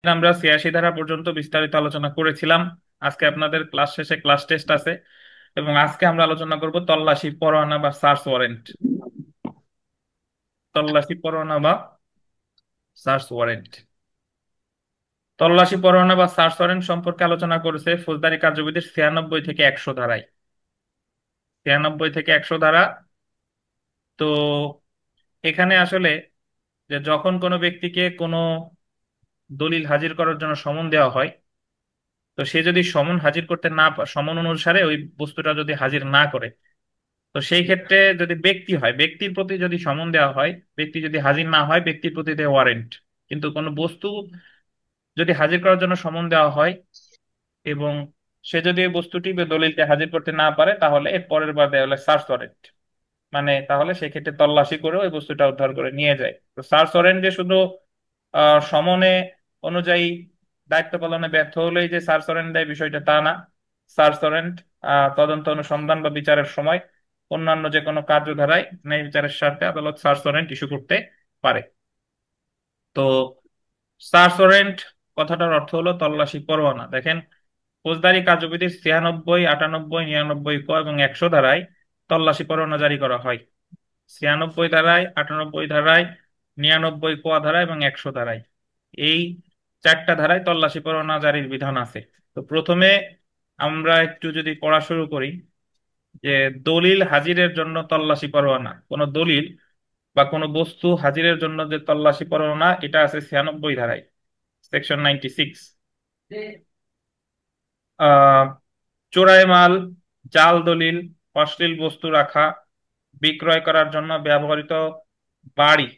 আমরা ৮৬ ধারা পর্যন্ত বিস্তারিত আলোচনা করেছিলাম। আজকে আপনাদের ক্লাস শেষে ক্লাস টেস্ট আছে এবং আজকে আমরা আলোচনা করব তল্লাশি পরোয়ানা বা সার্চ ওয়ারেন্ট। তল্লাশি পরোয়ানা বা সার্চ ওয়ারেন্ট। তল্লাশি পরোয়ানা বা সার্চ ওয়ারেন্ট সম্পর্কে আলোচনা করেছে ফৌজদারি কার্যবিধির ৯৬ থেকে ১০০ ধারায়। ৯৬ থেকে ১০০ ধারা। তো এখানে আসলে যে যখন কোনো ব্যক্তিকে কোনো দলিল হাজির করার জন্য সমন দেওয়া হয়, তো সে যদি সমন হাজির করতে না সমন অনুসারে ওই বস্তুটা যদি হাজির না করে, তো সেই ক্ষেত্রে যদি ব্যক্তি হয়, ব্যক্তির প্রতি যদি সমন দেওয়া হয়, ব্যক্তি যদি হাজির না হয়, ব্যক্তির প্রতি দেয় ওয়ারেন্ট। কিন্তু কোনো বস্তু যদি হাজির করার জন্য সমন দেওয়া হয় এবং সে যদি ওই বস্তুটি বা দলিলকে হাজির করতে না পারে, তাহলে এর পরের বার দেওয়া হলে সার্চ ওয়ারেন্ট। মানে তাহলে সেক্ষেত্রে তল্লাশি করে ওই বস্তুটা উদ্ধার করে নিয়ে যায়। তো সার্চ ওয়ারেন্ট যে শুধু সমনে অনুযায়ী দায়িত্ব পালনে ব্যর্থ হলেই যে সার্চ ওয়ারেন্ট দেয়, বিষয়টা তা না। সার্চ ওয়ারেন্ট তদন্ত অনুসন্ধান বা বিচারের সময় অন্যান্য যে কোনো কার্যধারায় ন্যায় বিচারের স্বার্থে আদালত সার্চ ওয়ারেন্ট ইস্যু করতে পারে। তো সার্চ ওয়ারেন্ট কথাটার অর্থ হলো তল্লাশি পরোয়ানা। দেখেন, ফৌজদারি কার্যবিধির ৯৬, ৯৮, ৯৯ ক এবং ১০০ ধারায় তল্লাশি পরোয়ানা জারি করা হয়। ৯৬ ধারায়, ৯৮ ধারায়, ৯৯ ক ধারায় এবং ১০০ ধারায়, এই চারটা ধারায় তল্লাশি পরোয়ানা জারির বিধান আছে। তো প্রথমে আমরা একটু যদি পড়া শুরু করি, যে দলিল হাজিরের জন্য তল্লাশি পরোয়ানা, কোন দলিল বা কোনো বস্তু হাজিরের জন্য যে তল্লাশি পরোয়ানা, এটা আছে ৯৬ ধারায়, সেকশন ৯৬। আহ চোরাই মাল, জাল দলিল, অশ্লীল বস্তু রাখা, বিক্রয় করার জন্য ব্যবহৃত বাড়ি,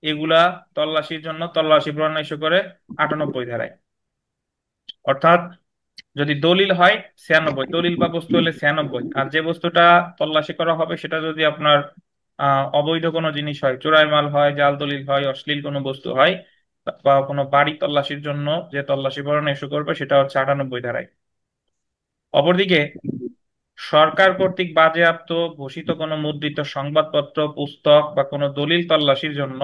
এগুলা তল্লাশির জন্য তল্লাশি পরোয়ানা ইস্যু করে ৯৮ ধারায়। অর্থাৎ যদি দলিল হয় ৯৬, দলিল বা বস্তু হলে ৯৬, আর যে বস্তুটা তল্লাশি করা হবে সেটা যদি আপনার অবৈধ কোনো জিনিস হয়, চোরাই মাল হয়, জাল দলিল হয়, অশ্লীল কোনো বস্তু হয়, বা কোনো বাড়ি তল্লাশির জন্য যে তল্লাশি পরোয়ানা ইস্যু করবে সেটা হচ্ছে ৯৮ ধারায়। অপরদিকে সরকার কর্তৃক বাজেয়াপ্ত ঘোষিত কোনো মুদ্রিত সংবাদপত্র, পুস্তক বা কোনো দলিল তল্লাশির জন্য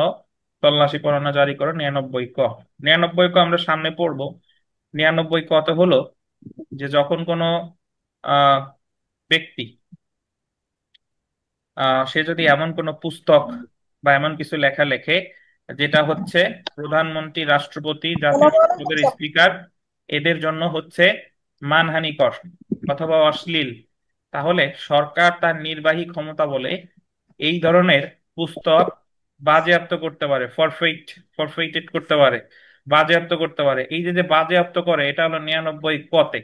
তল্লাশি পরোয়ানা জারি করে ৯৯ ক। ৯৯ ক আমরা সামনে পড়বো। ৯৯ কতে হলো যে যখন কোনো আহ ব্যক্তি সে যদি এমন কোনো পুস্তক বা এমন কিছু লেখা লেখে যেটা হচ্ছে প্রধানমন্ত্রী, রাষ্ট্রপতি, জাতীয় সংসদের স্পিকার, এদের জন্য হচ্ছে মানহানিকর অথবা অশ্লীল, তাহলে সরকার তার নির্বাহী ক্ষমতা বলে এই ধরনের পুস্তক বাজেয়াপ্ত করতে পারে, ফরফেইটেড করতে পারে, বাজেয়াপ্ত করতে পারে। এই যে যে বাজেয়াপ্ত করে, এটা হলো ৯৯ কতে।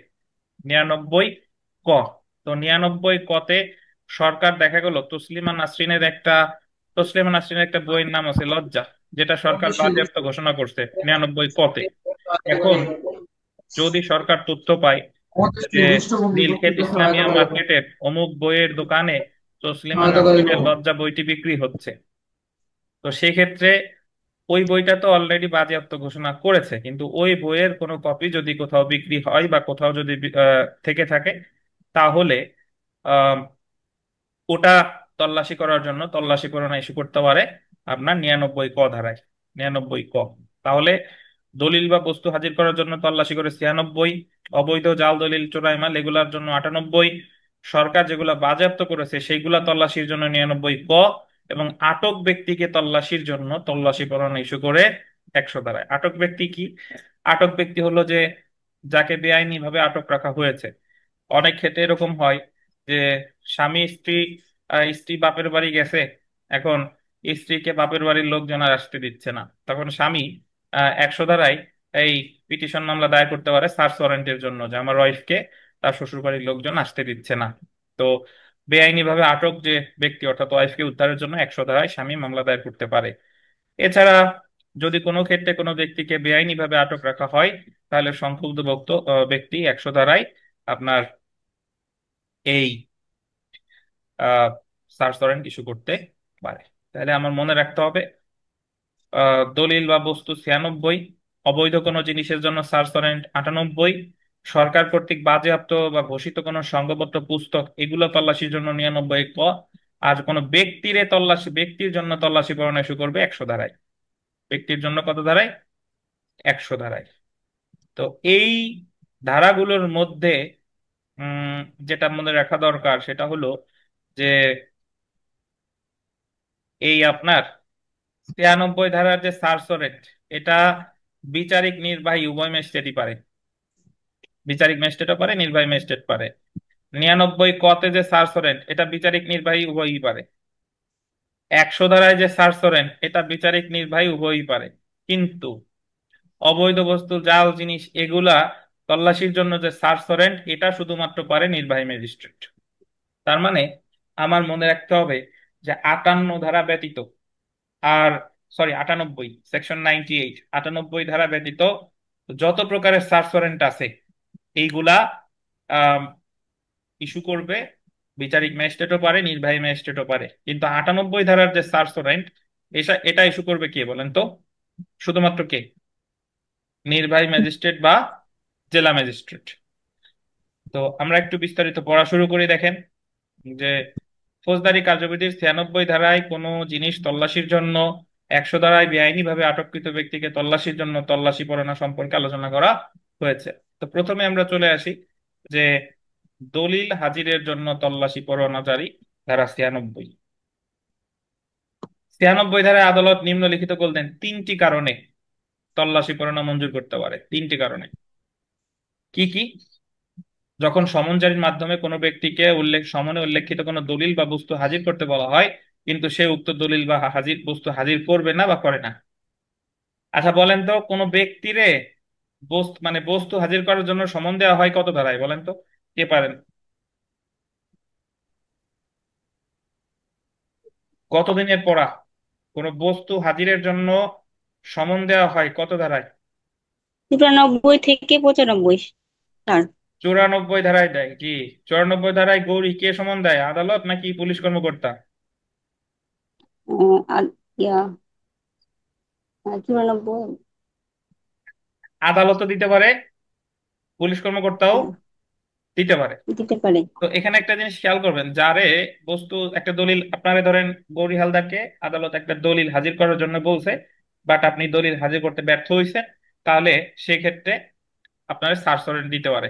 ৯৯ ক। তো ৯৯ কতে সরকার, দেখা গেল তসলিমা নাসরিনের একটা বইয়ের নাম আছে লজ্জা, যেটা সরকার বাজেয়াপ্ত ঘোষণা করছে ৯৯ কতে। এখন যদি সরকার তথ্য পায় যে নীলক্ষেত ইসলামিয়া মার্কেটের অমুক বইয়ের দোকানে তসলিমা নাসরিনের লজ্জা বইটি বিক্রি হচ্ছে, তো সেক্ষেত্রে ওই বইটা তো অলরেডি বাজেয়াপ্ত ঘোষণা করেছে, কিন্তু ওই বইয়ের কোনো কপি যদি কোথাও বিক্রি হয় বা কোথাও যদি থেকে থাকে, তাহলে আহ, ওটা তল্লাশি করার জন্য তল্লাশি পরোয়ানা ইস্যু করতে পারে আপনার ৯৯ ক ধারায়। ৯৯ ক। তাহলে দলিল বা বস্তু হাজির করার জন্য তল্লাশি করে ৯৬, অবৈধ জাল দলিল, চোরাই মাল, এগুলার জন্য ৯৮, সরকার যেগুলা বাজেয়াপ্ত করেছে সেইগুলা তল্লাশির জন্য ৯৯ ক, এবং আটক ব্যক্তিকে তল্লাশির জন্য তল্লাশি পরোয়ানা ইস্যু করে ১০০ ধারায়। আটক ব্যক্তি কি? আটক ব্যক্তি হলো যে যাকে বেআইনি ভাবে আটক রাখা হয়েছে। অনেক ক্ষেত্রে এরকম হয় যে স্বামী স্ত্রী, স্ত্রী বাপের বাড়ি গেছে, এখন স্ত্রীকে বাপের বাড়ির লোকজন আর আসতে দিচ্ছে না, তখন স্বামী ১০০ ধারায় এই পিটিশন মামলা দায়ের করতে পারে সার্চ ওয়ারেন্টের জন্য, যে আমার ওয়াইফকে তার শ্বশুর বাড়ির লোকজন আসতে দিচ্ছে না। তো বেআইনি ভাবে আটক যে ব্যক্তি, অর্থাৎ ওয়াইফকে উদ্ধারের জন্য ১০০ ধারায় স্বামী মামলা দায়ের করতে পারে। এছাড়া যদি কোনো ক্ষেত্রে কোনো ব্যক্তিকে বেআইনি ভাবে আটক রাখা হয়, তাহলে সংক্ষুব্ধ ব্যক্তি ১০০ ধারায় আপনার এই সার্চ ওয়ারেন্ট ইস্যু করতে পারে। তাহলে আমার মনে রাখতে হবে, দলিল বা বস্তু ৯৬, অবৈধ কোনো জিনিসের জন্য সার্চ ওয়ারেন্ট ৯৮, সরকার কর্তৃক বাজেয়াপ্ত বা ঘোষিত কোনো সংঘবদ্ধ পুস্তক, এগুলো তল্লাশির জন্য ৯৯ ক, আর কোনো ব্যক্তির জন্য তল্লাশি পরোয়ানা ইস্যু করবে ১০০ ধারায়। ব্যক্তির জন্য কত ধারায়? 100 ধারায়। তো এই ধারাগুলোর মধ্যে উম যেটা মনে রাখা দরকার সেটা হলো যে এই আপনার 93 ধারার যে সার্সরেট, এটা বিচারিক নির্বাহী উভয় ম্যাজিস্ট্রেটই পারে। বিচারিক ম্যাজিস্ট্রেটও পারে, নির্বাহী ম্যাজিস্ট্রেট পারে। 99 কতে যে সার্সরেন্ট, এটা বিচারিক নির্বাহী উভয়ই পারে। 100 ধারায় যে সার্সরেন্ট, এটা বিচারিক নির্বাহী উভয়ই পারে। কিন্তু অবৈধ বস্তু, জাল জিনিস, এগুলা তল্লাশির জন্য যে সার্সরেন্ট, এটা শুধুমাত্র পারে নির্বাহী ম্যাজিস্ট্রেট। তার মানে আমার মনে রাখতে হবে যে 58 ধারা ব্যতীত আর, সরি 98, সেকশন 98, 98 ধারা ব্যতীত যত প্রকারের সার্চ ওয়ারেন্ট আছে এইগুলা ইস্যু করবে বিচারিক ম্যাজিস্ট্রেটও পারে, নির্বাহী ম্যাজিস্ট্রেটও পারে। কিন্তু 98 ধারার যে সার্চ ওয়ারেন্ট, এটা ইস্যু করবে কে বলেন তো? শুধুমাত্র কে? নির্বাহী ম্যাজিস্ট্রেট বা জেলা ম্যাজিস্ট্রেট। তো আমরা একটু বিস্তারিত পড়া শুরু করি। দেখেন যে ফৌজদারি কার্যবিধির 96 ধারায় কোনো জিনিস তল্লাশির জন্য, 100 ধারায় বেআইনিভাবে আটককৃত ব্যক্তিকে তল্লাশির জন্য তল্লাশি পরোয়ানা সম্পর্কে আলোচনা করা হয়েছে। তো প্রথমে আমরা চলে আসি যে দলিল হাজিরের জন্য তল্লাশি পরোয়ানা জারি, ধারা 96। 96 ধারায় আদালত নিম্নলিখিত বলতেন 3টি কারণে তল্লাশি পরোয়ানা মঞ্জুর করতে পারে। 3টি কারণে কি কি? যখন সমন জারির মাধ্যমে কোনো ব্যক্তিকে সমনে উল্লেখিত কোনো দলিল বা বস্তু হাজির করতে বলা হয়, কিন্তু সে উক্ত দলিল বা হাজির বস্তু হাজির করবে না বা করে না। আচ্ছা বলেন তো, কোনো ব্যক্তিরে বস্তু হাজির করার জন্য সমন দেওয়া হয় কত ধারায় বলেন তো? কে পারেন? কতদিনের পড়া? কোনো বস্তু হাজিরের জন্য সমন দেওয়া হয় কত ধারায়? 94 থেকে 95, স্যার। 94 ধারায় দেয় কি? 94 ধারায় গৌরী কে সমন দেয়, আদালত নাকি পুলিশ কর্মকর্তা? আর ইয়া 94। আদালতও দিতে পারে, পুলিশ কর্মকর্তাও হ্যাঁ, দিতে পারে। দিতে পারে। তো এখানে একটা জিনিস খেয়াল করবেন, যারে একটা দলিল আপনারে ধরেন, গৌরী হালদারকে আদালত একটা দলিল হাজির করার জন্য বলছে, বাট আপনি দলিল হাজির করতে ব্যর্থ হয়েছেন, তাহলে সেক্ষেত্রে আপনার সার্চ ওয়ারেন্ট দিতে পারে।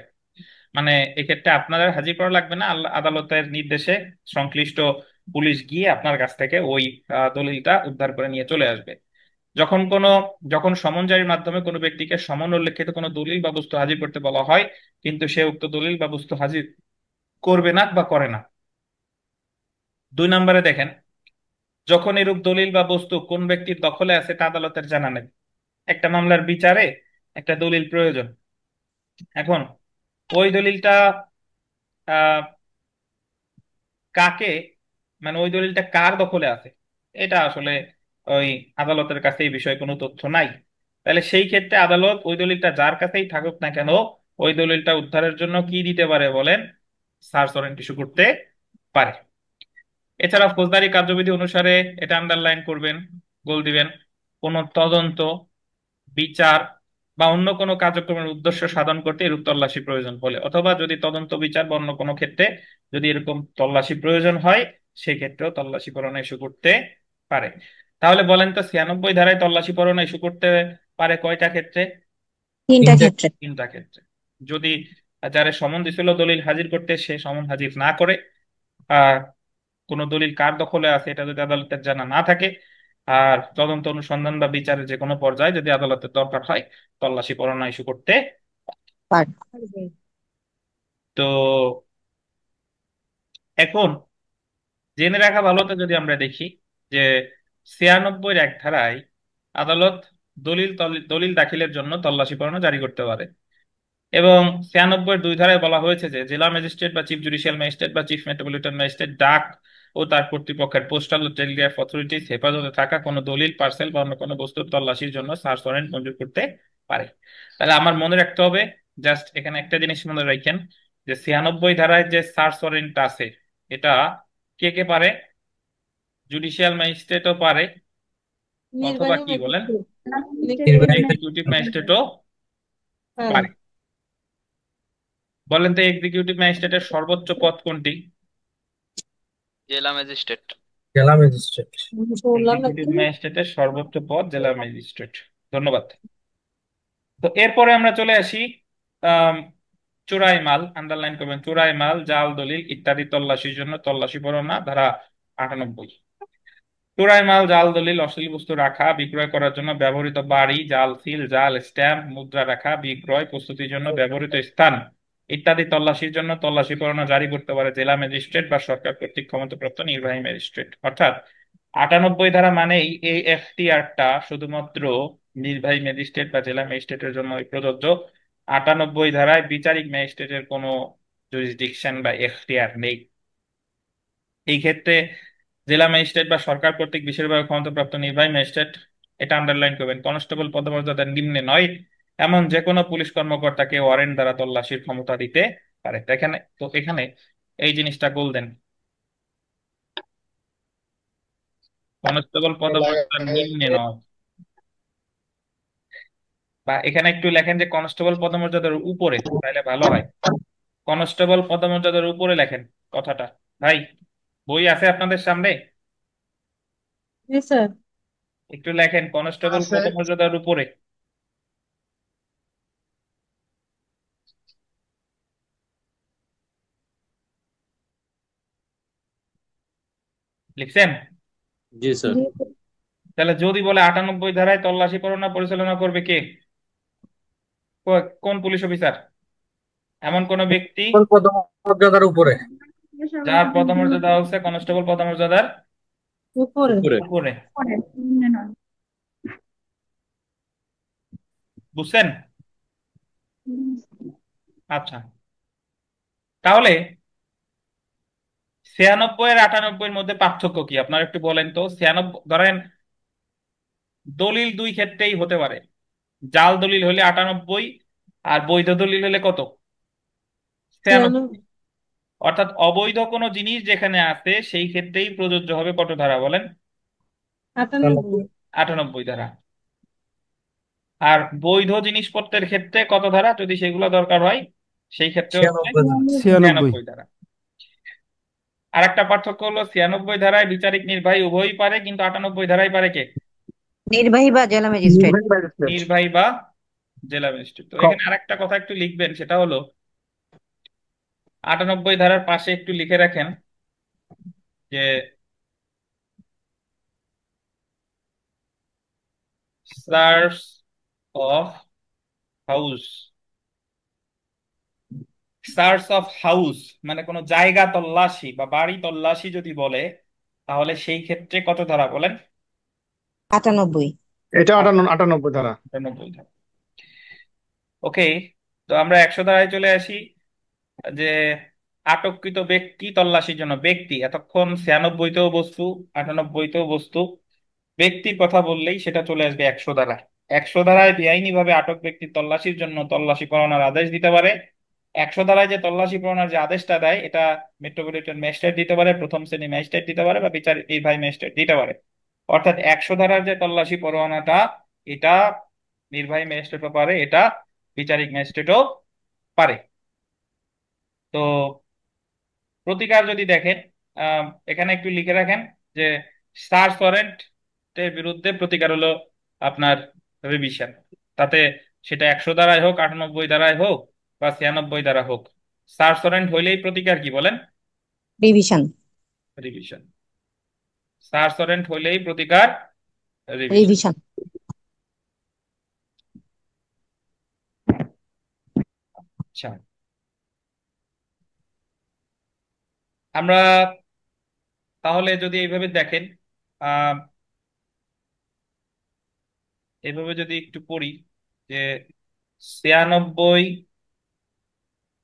মানে এক্ষেত্রে আপনাদের হাজির করা লাগবে না, আদালতের নির্দেশে সংশ্লিষ্ট পুলিশ গিয়ে আপনার কাছ থেকে ওই দলিলটা উদ্ধার করে নিয়ে চলে আসবে। যখন কোনো যখন সমন জারির মাধ্যমে কোনো ব্যক্তিকে সমন উল্লেখিত কোনো দলিল বা বস্তু হাজির করতে বলা হয়, কিন্তু সে উক্ত দলিল বা বস্তু হাজির করবে না বা করে না। 2 নম্বরে দেখেন, যখন এরূপ দলিল বা বস্তু কোন ব্যক্তির দখলে আছে তা আদালতের জানা নেই। একটা মামলার বিচারে একটা দলিল প্রয়োজন। এখন ওই দলিলটা আহ কাকে, মানে ওই দলিলটা কার দখলে আছে, এটা আসলে ওই আদালতের কাছে এই বিষয়ে কোনো তথ্য নাই। তাহলে সেই ক্ষেত্রে আদালত ওই দলিলটা যার কাছেই থাকুক না কেন, ওই দলিলটা উদ্ধারের জন্য কি দিতে পারে বলেন? সার্চ ওয়ারেন্ট ইস্যু করতে পারে। এছাড়া ফৌজদারি কার্যবিধি অনুসারে, এটা আন্ডারলাইন করবেন, গোল দিবেন, কোন তদন্ত, বিচার বা অন্য কোনো কার্যক্রমের উদ্দেশ্য সাধন করতে এরূপ তল্লাশি প্রয়োজন হলে, অথবা যদি তদন্ত, বিচার বা অন্য কোনো ক্ষেত্রে যদি এরকম তল্লাশি প্রয়োজন হয়, সেক্ষেত্রেও তল্লাশি পরোয়ানা ইস্যু করতে পারে। তাহলে বলেন তো, 96 ধারায় তল্লাশি পরোয়ানা ইস্যু করতে পারে কয়টা ক্ষেত্রে? 3টা ক্ষেত্রে। 3টা ক্ষেত্রে। যদি যারা সমন দিছিল দলিল হাজির করতে সে সমন হাজির না করে, আহ কোন দলিল কার দখলে আছে এটা যদি আদালতের জানা না থাকে, আর তদন্ত, অনুসন্ধান বা বিচারের যে কোনো পর্যায়ে যদি আদালতের দরকার হয়, তল্লাশি পরোয়ানা ইস্যু করতে। পারবে। তো এখন জেনে রাখা ভালো, তো যদি আমরা দেখি যে 96 এর 1 ধারায় আদালত দলিল দাখিলের জন্য তল্লাশি পরোয়ানা জারি করতে পারে। এবং 96 এর 2 ধারায় বলা হয়েছে যে জেলা ম্যাজিস্ট্রেট বা চিফ জুডিশিয়াল ম্যাজিস্ট্রেট বা চিফ মেট্রোপলিটন ম্যাজিস্ট্রেট ডাক ও তার কর্তৃপক্ষের পোস্টাল ও টেলিগ্রাফ অথরিটিজ হেফাজতে থাকা কোনো দলিল, পার্সেল বা অন্য কোনো বস্তুর তল্লাশির জন্য সার্চ ওয়ারেন্ট মঞ্জুর করতে পারে। তাহলে আমার মনে রাখতে হবে, জাস্ট এখানে একটা জিনিস মনে রাখেন, যে 96 ধারায় যে সার্চ ওয়ারেন্ট আছে, এটা কে কে পারে? জুডিশিয়াল ম্যাজিস্ট্রেটও পারে, অথবা নির্বাহী কি বলেন, ম্যাজিস্ট্রেট। এক্সিকিউটিভ ম্যাজিস্ট্রেটও হ্যাঁ। পারে। বলেন তো, এক্সিকিউটিভ ম্যাজিস্ট্রেটের সর্বোচ্চ পদ কোনটি? জেলা ম্যাজিস্ট্রেট। জেলা ম্যাজিস্ট্রেট। বললাম না এক্সিকিউটিভ কি? ম্যাজিস্ট্রেটের সর্বোচ্চ পদ জেলা ম্যাজিস্ট্রেট। ধন্যবাদ। তো এরপরে আমরা চলে আসি আম, চোরাই মাল, আন্ডারলাইন করবেন, চোরাই মাল, জাল দলিল ইত্যাদি তল্লাশির জন্য তল্লাশি পরোয়ানা ধারা 98। চোরাই মাল, জাল দলিল, অশ্লীল বস্তু রাখা বিক্রয় করার জন্য ব্যবহৃত বাড়ি, জাল সিল, জাল স্ট্যাম্প, মুদ্রা রাখা বিক্রয় প্রস্তুতির জন্য ব্যবহৃত স্থান ইত্যাদি তল্লাশির জন্য তল্লাশি পরোয়ানা জারি করতে পারে জেলা ম্যাজিস্ট্রেট বা সরকার কর্তৃক ক্ষমতাপ্রাপ্ত নির্বাহী ম্যাজিস্ট্রেট। অর্থাৎ 98 ধারা মানেই এই এখতিয়ারটা শুধুমাত্র নির্বাহী ম্যাজিস্ট্রেট বা জেলা ম্যাজিস্ট্রেটের জন্য প্রযোজ্য। 98 ধারায় বিচারিক ম্যাজিস্ট্রেটের কোনো জুরিসডিকশন বা এখতিয়ার নেই। এই ক্ষেত্রে জেলা ম্যাজিস্ট্রেট বা সরকার কর্তৃক বিশেষভাবে ক্ষমতাপ্রাপ্ত নির্বাহী ম্যাজিস্ট্রেট, এটা আন্ডারলাইন করবেন, কনস্টেবল পদমর্যাদার নিম্নে নয় এমন যে কোনো পুলিশ কর্মকর্তাকে ওয়ারেন্ট দ্বারা তল্লাশির ক্ষমতা দিতে পারে। তো এখানে এই জিনিসটা গোল্ডেন, কনস্টেবল পদমর্যাদার নিম্নে নয়। বা এখানে একটু লেখেন যে কনস্টেবল পদমর্যাদার উপরে, তাহলে ভালো হয়। কনস্টেবল পদমর্যাদার উপরে লেখেন কথাটা। ভাই, বই আছে আপনাদের সামনে? জি স্যার। একটু লেখেন কনস্টেবল আছে। পদমর্যাদার উপরে। লিখছেন? জি স্যার। জি তাহলে যদি বলে 98 ধারায় তল্লাশি পরোয়ানা পরিচালনা করবে কে, কোন পুলিশ অফিসার? এমন কোন ব্যক্তি পদমর্যাদার উপরে। যার পদমর্যাদা হচ্ছে কনস্টেবল পদমর্যাদার উপরে। উপরে। উপরে। বুঝছেন? আচ্ছা, তাহলে 96 আর 98 মধ্যে পার্থক্য কি আপনার একটু বলেন তো। 96 ধরেন দলিল দুই ক্ষেত্রেই হতে পারে, জাল দলিল হলে 98 আর বৈধ দলিল হলে কত, 96। অর্থাৎ অবৈধ কোনো জিনিস যেখানে আছে সেই ক্ষেত্রেই প্রযোজ্য হবে কত ধারা বলেন? 98। 98 ধারা। আর বৈধ জিনিসপত্রের ক্ষেত্রে কত ধারা যদি সেগুলো দরকার হয়, সেই ক্ষেত্রে হচ্ছে 96। 96 ধারা। আর একটা পার্থক্য হলো 96 ধারায় বিচারিক নির্বাহী উভয়ই পারে, কিন্তু 98 ধারায় পারে কে? নির্বাহী বা জেলা ম্যাজিস্ট্রেট। নির্বাহী ম্যাজিস্ট্রেট। নির্বাহী বা জেলা ম্যাজিস্ট্রেট। তো এখানে আরেকটা কথা একটু লিখবেন, সেটা হলো 98 ধারার পাশে একটু লিখে রাখেন যে search of house. Search of house মানে কোনো জায়গা তল্লাশি বা বাড়ি তল্লাশি যদি বলে, তাহলে সেই ক্ষেত্রে কত ধারা বলেন? 98। এটা 98 ধারা। 98 ধারা। ওকে, তো আমরা 100 ধারায় চলে আসি। যে আটককৃত ব্যক্তি তল্লাশির জন্য, ব্যক্তি এতক্ষণ 96তেও বস্তু, 98তেও বস্তু, ব্যক্তির কথা বললেই সেটা চলে আসবে 100 ধারায়। 100 ধারায় বেআইনি ভাবে আটক ব্যক্তির তল্লাশির জন্য তল্লাশি পরোয়ানার আদেশ দিতে পারে। 100 ধারায় যে তল্লাশি পরোয়ানার যে আদেশটা দেয়, এটা মেট্রোপলিটন ম্যাজিস্ট্রেট দিতে পারে, প্রথম শ্রেণী ম্যাজিস্ট্রেট দিতে পারে, বা বিচার নির্বাহী ম্যাজিস্ট্রেট দিতে পারে। অর্থাৎ 100 ধারার যে তল্লাশি পরোয়ানাটা, এটা নির্বাহী ম্যাজিস্ট্রেটও পারে, এটা বিচারিক ম্যাজিস্ট্রেটও পারে। তো প্রতিকার যদি দেখেন, এখানে একটু লিখে রাখেন যে সার্চ ওয়ারেন্টের বিরুদ্ধে প্রতিকার হলো আপনার রিভিশন। তাতে সেটা 100 ধারায় হোক, 98 ধারায় হোক, বা 96 ধারা হোক, সার্চ ওয়ারেন্ট হইলেই প্রতিকার কি বলেন? রিভিশন। রিভিশন। সার্চ ওয়ারেন্ট হইলেই প্রতিকার রিভিশন। রিভিশন। আচ্ছা, আমরা তাহলে যদি এইভাবে দেখেন, আহ এইভাবে যদি একটু পড়ি যে 96,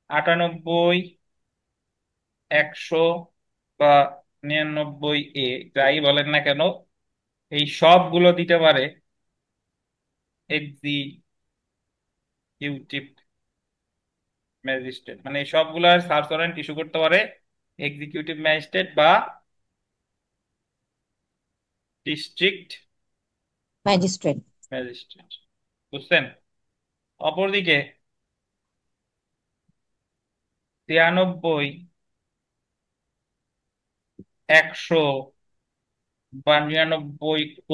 98, 100 বা 99 যাই বলেন না কেন, এই সবগুলো দিতে পারে এক্সিকিউটিভ ম্যাজিস্ট্রেট। মানে এই সবগুলোর সার্চ ওয়ারেন্ট ইস্যু করতে পারে এক্সিকিউটিভ ম্যাজিস্ট্রেট বা ডিস্ট্রিক্ট ম্যাজিস্ট্রেট। ম্যাজিস্ট্রেট। বুঝছেন? অপরদিকে 93, 100 বা 99 ক,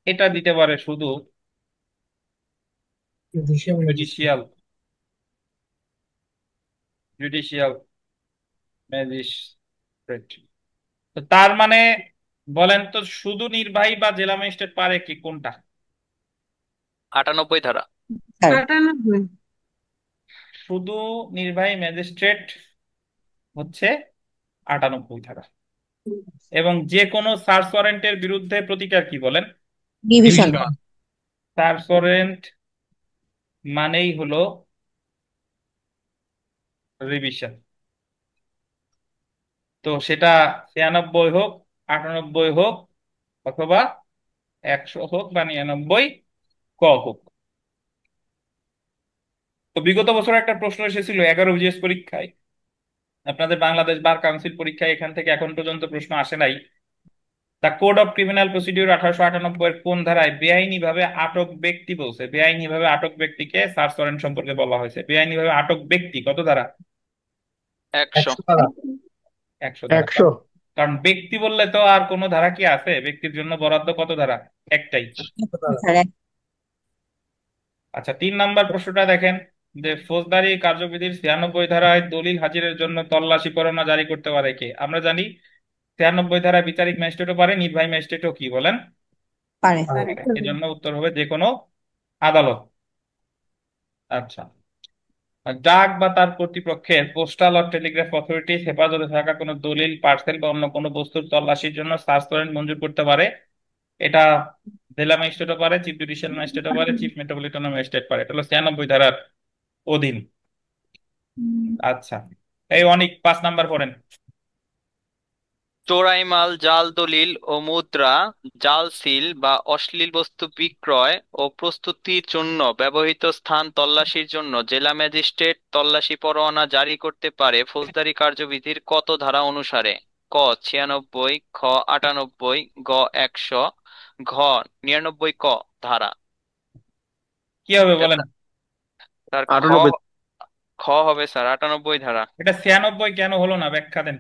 এটা দিতে পারে শুধু জুডিশিয়াল জুডিশিয়াল ম্যাজিস্ট্রেট। তো তার মানে বলেন তো, শুধু নির্বাহী বা জেলা ম্যাজিস্ট্রেট পারে কি, কোনটা? 98 ধারা। স্যার 98। শুধু নির্বাহী ম্যাজিস্ট্রেট হচ্ছে 98 ধারা। এবং যে কোনো সার্চ ওয়ারেন্টের বিরুদ্ধে প্রতিকার কি বলেন? ডিভিশন। সার্চ ওয়ারেন্ট মানেই হলো রিভিশন। তো সেটা 96 হোক, 98 হোক, অথবা 100 হোক বা 99 ক হোক। তো বিগত বছর একটা প্রশ্ন এসেছিল 11 BGS পরীক্ষায়, আপনাদের বাংলাদেশ বার কাউন্সিল পরীক্ষায়, এখান থেকে এখন পর্যন্ত প্রশ্ন আসে নাই। The code of criminal procedure 1898 এর কোন ধারায় বেআইনি ভাবে আটক ব্যক্তি বলছে? বেআইনি ভাবে আটক ব্যক্তিকে সার্চ ওয়ারেন্ট সম্পর্কে বলা হয়েছে। বেআইনি ভাবে আটক ব্যক্তি কত ধারা? 100। 100 ধারা। 100 ধারা। 100। কারণ ব্যক্তি বললে তো আর কোনো ধারা কি আছে? ব্যক্তির জন্য বরাদ্দ কত ধারা? একটাই। স্যার আচ্ছা, 3 নাম্বার প্রশ্নটা দেখেন, যে ফৌজদারি কার্যবিধির 96 ধারায় দলিল হাজিরের জন্য তল্লাশি পরোয়ানা জারি করতে পারে কে? আমরা জানি 96 ধারায় বিচারিক ম্যাজিস্ট্রেটও পারে, নির্বাহী ম্যাজিস্ট্রেটও কি বলেন? পারে। পারে। এজন্য উত্তর হবে যে কোনো আদালত। আচ্ছা, ডাক বা তার কর্তৃপক্ষের পোস্টাল অর টেলিগ্রাফ অথরিটিজ হেফাজতে থাকা কোনো দলিল, পার্সেল বা অন্য কোনো বস্তুর তল্লাশির জন্য সার্চ ওয়ারেন্ট মঞ্জুর করতে পারে। এটা জেলা ম্যাজিস্ট্রেটও পারে, চিফ জুডিশিয়াল ম্যাজিস্ট্রেটও পারে, চিফ মেট্রোপলিটন ম্যাজিস্ট্রেট পারে। এটা হলো 96 ধারার অধীন। আচ্ছা, এই অনেক 5 নাম্বার পড়েন। চোরাই মাল, জাল দলিল ও মুদ্রা, জাল সিল বা অশ্লীল বস্তু বিক্রয় ও প্রস্তুতির জন্য ব্যবহৃত স্থান তল্লাশির জন্য জেলা ম্যাজিস্ট্রেট তল্লাশি পরোয়ানা জারি করতে পারে ফৌজদারি কার্যবিধির কত ধারা অনুসারে? ক 96, খ 98, গ 100, ঘ 99 ক ধারা। কি হবে এটা বলেন? স্যার খ 98। খ হবে স্যার 98 ধারা। এটা 96 কেন হলো না, ব্যাখ্যা দেন।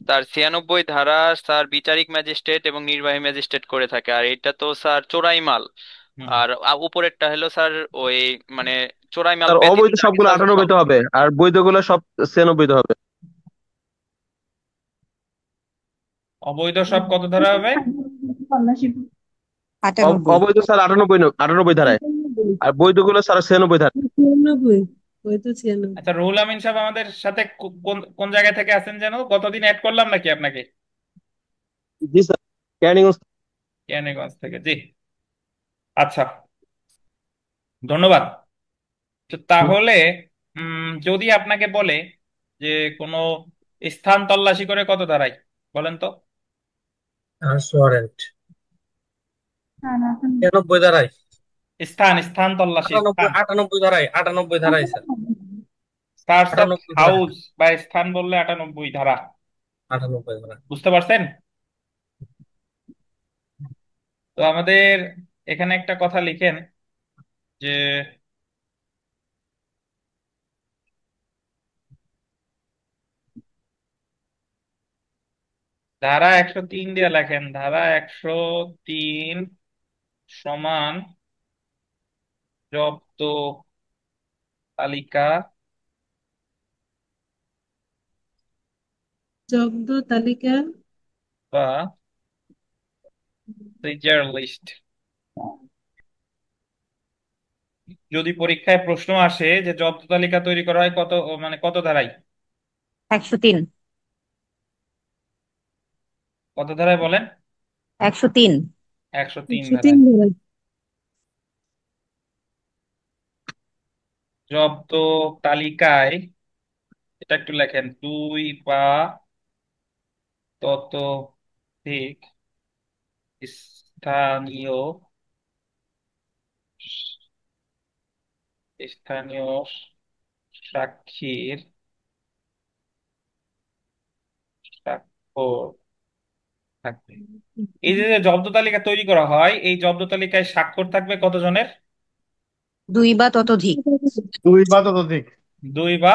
স্যার 96 ধারা স্যার বিচারিক ম্যাজিস্ট্রেট এবং নির্বাহী ম্যাজিস্ট্রেট করে থাকে, আর এটা তো স্যার চোরাই মাল। হুম। আর উপরেরটা হলো স্যার ওই মানে চোরাই মাল আর ব্যতীত অবৈধ যা সবগুলো কিছু আছে 98 সব। তে হবে, আর বৈধগুলো সব 96 তে হবে। অবৈধ সব কত ধারা হবে? আটানব্বই। অবৈধ স্যার 98 ধারায়, আর বৈধগুলো স্যার 96 ধারায়। 96, ওই তো 96। আচ্ছা, রুহুল আমিন সাহেব আমাদের সাথে কোন কোন জায়গা থেকে আছেন যেন? গতদিন অ্যাড করলাম নাকি আপনাকে? জি স্যার, ক্যানিং। কেরানীগঞ্জ থেকে, জি। আচ্ছা, ধন্যবাদ। তো তাহলে যদি আপনাকে বলে যে কোনো স্থান তল্লাশি করে কত ধারায়, বলেন তো? ওয়ারেন্ট 96 ধারায়। স্থান স্থান তল্লাশি, স্থান। 98 ধারায় স্যার। সার্চ অফ 98 ধারায়। হাউস বা স্থান বললে 98 ধারা। 98 ধারায়। বুঝতে পারছেন? তো আমাদের এখানে একটা কথা লিখেন, যে ধারা 103 দিয়ে লেখেন, ধারা 103 সমান জব্দ তালিকা জব্দ তালিকা বা সিজার লিস্ট। যদি পরীক্ষায় প্রশ্ন আসে যে জব্দ তালিকা তৈরি করা হয় কত, মানে কত ধারায়, 103। কত ধারায় বলেন? 103। 103 103 ধারায়। ধারা। জব্দ তালিকায়, এটা একটু লেখেন, 2 বা ততোধিক স্থানীয় স্থানীয় সাক্ষীর স্বাক্ষর থাকবে। এই যে যে জব্দ তালিকা তৈরি করা হয়, এই জব্দ তালিকায় স্বাক্ষর থাকবে কতজনের? 2 বা ততোধিক। 2 বা ততোধিক। 2 বা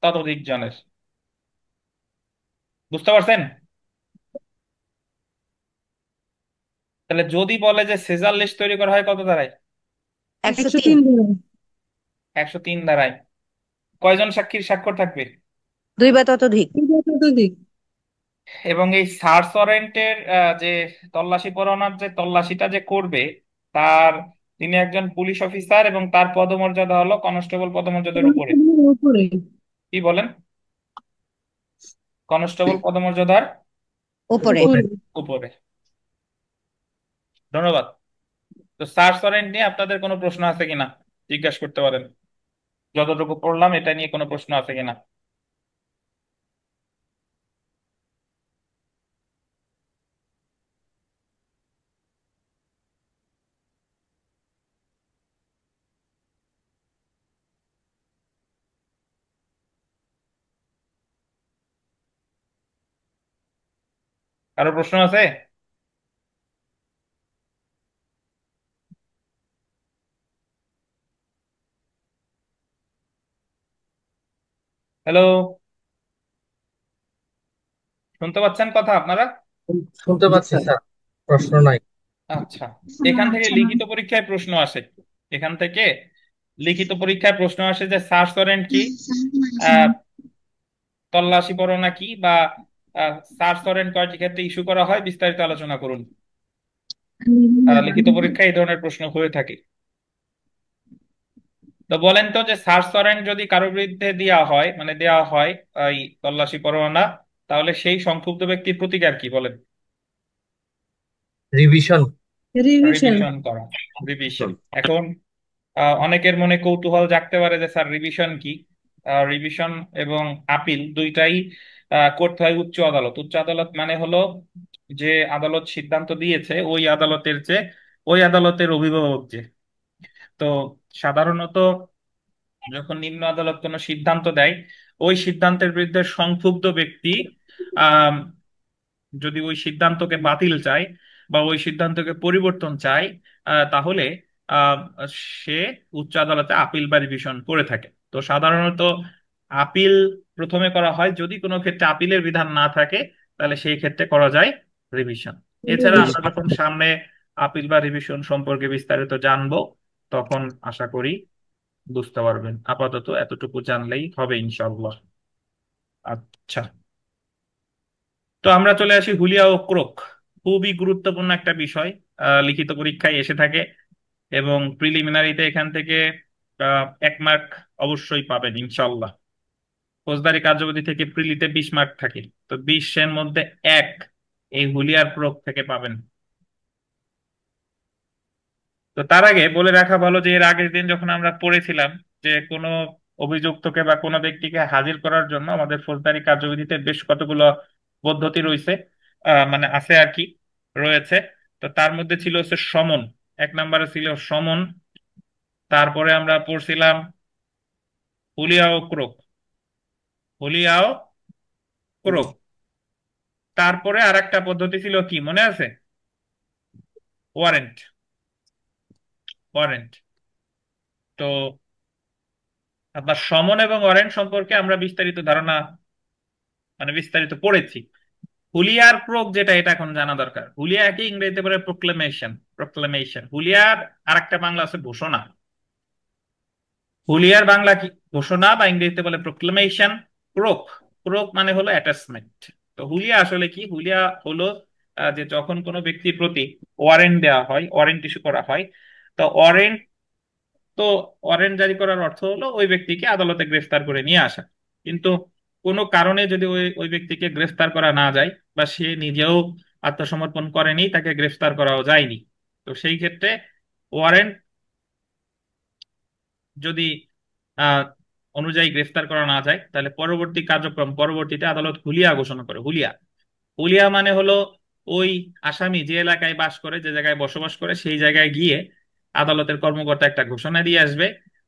ততোধিক জনের। বুঝতে পারছেন? তাহলে যদি বলে যে সেজার লিস্ট তৈরি করা হয় কত ধারায়? একশো একশো তিন তিন ধারায় 103 ধারায় কয়জন সাক্ষীর স্বাক্ষর থাকবে? দুই বা ততোধিক। দুই বা ততোধিক। এবং এই সার্চ ওয়ারেন্টের যে তল্লাশি পরোয়ানার যে তল্লাশিটা যে করবে, তার তিনি একজন পুলিশ অফিসার এবং তার পদমর্যাদা হলো কনস্টেবল পদমর্যাদার উপরে। কনস্টেবলের উপরে। কি বলেন? কনস্টেবল পদমর্যাদার উপরে। উপরে। উপরে। ধন্যবাদ। তো সার্চ ওয়ারেন্ট নিয়ে আপনাদের কোনো প্রশ্ন আছে কিনা জিজ্ঞাসা করতে পারেন। যতটুকু পড়লাম এটা নিয়ে কোনো প্রশ্ন আছে কিনা? কারো প্রশ্ন আছে? হ্যালো, শুনতে পাচ্ছেন কথা আপনারা? শুনতে পাচ্ছি স্যার, প্রশ্ন নাই। আচ্ছা, এখান থেকে লিখিত পরীক্ষায় প্রশ্ন আসে। এখান থেকে লিখিত পরীক্ষায় প্রশ্ন আসে যে সার্চ ওয়ারেন্ট কি, আহ, তল্লাশি পরোয়ানা কি, বা সার্চ ওয়ারেন্ট কয়টি ক্ষেত্রে ইস্যু করা হয়, বিস্তারিত আলোচনা করুন। লিখিত পরীক্ষায় এই ধরনের প্রশ্ন হয়ে থাকে। তো বলেন তো যে সার্চ ওয়ারেন্ট যদি কারোর বিরুদ্ধে দেওয়া হয়, মানে দেওয়া হয় এই তল্লাশি পরোয়ানা, তাহলে সেই সংক্ষুব্ধ ব্যক্তির প্রতিকার কি বলেন? রিভিশন। রিভিশন। রিভিশন করা। রিভিশন। এখন অনেকের মনে কৌতূহল জাগতে পারে যে স্যার রিভিশন কি। রিভিশন এবং আপিল দুইটাই করতে হয় উচ্চ আদালত। উচ্চ আদালত মানে হলো যে আদালত সিদ্ধান্ত দিয়েছে ওই আদালতের যে, ওই আদালতের অভিভাবক যে। তো সাধারণত যখন নিম্ন আদালত কোনো সিদ্ধান্ত দেয়, ওই সিদ্ধান্তের বিরুদ্ধে সংক্ষুব্ধ ব্যক্তি যদি ওই সিদ্ধান্তকে বাতিল চায় বা ওই সিদ্ধান্তকে পরিবর্তন চায়, তাহলে আহ, সে উচ্চ আদালতে আপিল বা রিভিশন করে থাকে। তো সাধারণত আপিল প্রথমে করা হয়, যদি কোনো ক্ষেত্রে আপিলের বিধান না থাকে তাহলে সেই ক্ষেত্রে করা যায় রিভিশন। এছাড়া আমরা রিভিশন। যখন সামনে আপিল বা রিভিশন সম্পর্কে বিস্তারিত জানবো, তখন আশা করি বুঝতে পারবেন। আপাতত এতটুকু জানলেই হবে ইনশাআল্লাহ। আচ্ছা, তো আমরা চলে আসি হুলিয়া ও ক্রোক। খুবই গুরুত্বপূর্ণ একটা বিষয়, লিখিত পরীক্ষায় এসে থাকে এবং প্রিলিমিনারিতে এখান থেকে 1 মার্ক অবশ্যই পাবেন ইনশাল্লাহ। ফৌজদারি কার্যবিধি থেকে প্রিলিতে 20 মার্ক থাকে, তো 20-এর মধ্যে 1 এই হুলিয়ার ক্রোক থেকে পাবেন। তো তার আগে বলে রাখা ভালো যে এর আগের দিন যখন আমরা পড়েছিলাম যে কোনো অভিযুক্তকে বা কোনো ব্যক্তিকে হাজির করার জন্য আমাদের ফৌজদারি কার্যবিধিতে বেশ কতগুলো পদ্ধতি রয়েছে, মানে আছে আর কি, রয়েছে। তো তার মধ্যে ছিল হচ্ছে সমন। 1 নম্বরে ছিল সমন। তারপরে আমরা পড়ছিলাম হুলিয়া ও ক্রোক। হুলিয়া ও ক্রোক। তারপরে আর একটা পদ্ধতি ছিল কি মনে আছে? ওয়ারেন্ট। ওয়ারেন্ট। তো আপনার সমন এবং ওয়ারেন্ট সম্পর্কে আমরা বিস্তারিত ধারণা, মানে বিস্তারিত পড়েছি। হুলিয়ার ক্রোক যেটা, এটা এখন জানা দরকার। হুলিয়াকে ইংরেজিতে বলে প্রোক্লেমেশন। প্রোক্লেমেশন। হুলিয়ার আরেকটা বাংলা আছে ঘোষণা। হুলিয়ার বাংলা কি? ঘোষণা, বা ইংরেজিতে বলে প্রোক্লেমেশন। ক্রোক, ক্রোক মানে হলো অ্যাটাচমেন্ট। তো হুলিয়া আসলে কি? হুলিয়া হলো যে যখন কোনো ব্যক্তির প্রতি ওয়ারেন্ট দেওয়া হয়, ওয়ারেন্ট ইস্যু করা হয়। তো ওয়ারেন্ট, তো ওয়ারেন্ট জারি করার অর্থ হলো ওই ব্যক্তিকে আদালতে গ্রেফতার করে নিয়ে আসা। কিন্তু কোনো কারণে যদি ওই ওই ব্যক্তিকে গ্রেফতার করা না যায়, বা সে নিজেও আত্মসমর্পণ করেনি, তাকে গ্রেফতার করাও যায়নি, তো সেই ক্ষেত্রে ওয়ারেন্ট যদি আহ অনুযায়ী গ্রেফতার করা না যায়, তাহলে পরবর্তী কার্যক্রম, পরবর্তীতে আদালত হুলিয়া ঘোষণা করে। হুলিয়া, হুলিয়া মানে হলো ওই আসামি যে এলাকায় বাস করে, যে জায়গায় বসবাস করে, সেই জায়গায় গিয়ে আদালতের কর্মকর্তা একটা ঘোষণা দিয়ে আসবে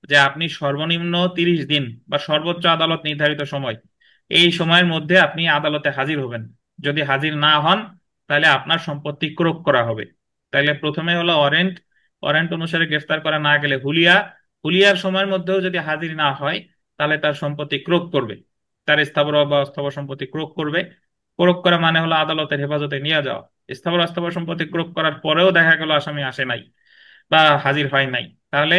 যে আপনি সর্বনিম্ন 30 দিন বা সর্বোচ্চ আদালত নির্ধারিত সময়, এই সময়ের মধ্যে আপনি আদালতে হাজির হবেন। যদি হাজির না হন তাহলে আপনার সম্পত্তি ক্রোক করা হবে। তাহলে প্রথমে হলো ওয়ারেন্ট, ওয়ারেন্ট অনুসারে গ্রেফতার করা না গেলে হুলিয়া, হুলিয়ার সময়ের মধ্যেও যদি হাজির না হয় তাহলে তার সম্পত্তি ক্রোক করবে, তার স্থাবর বা অস্থাবর সম্পত্তি ক্রোক করবে। ক্রোক করা মানে হলো আদালতের হেফাজতে নিয়ে যাওয়া। স্থাবর অস্থাবর সম্পত্তি ক্রোক করার পরেও দেখা গেল আসামি আসে নাই বা হাজির হয় নাই, তাহলে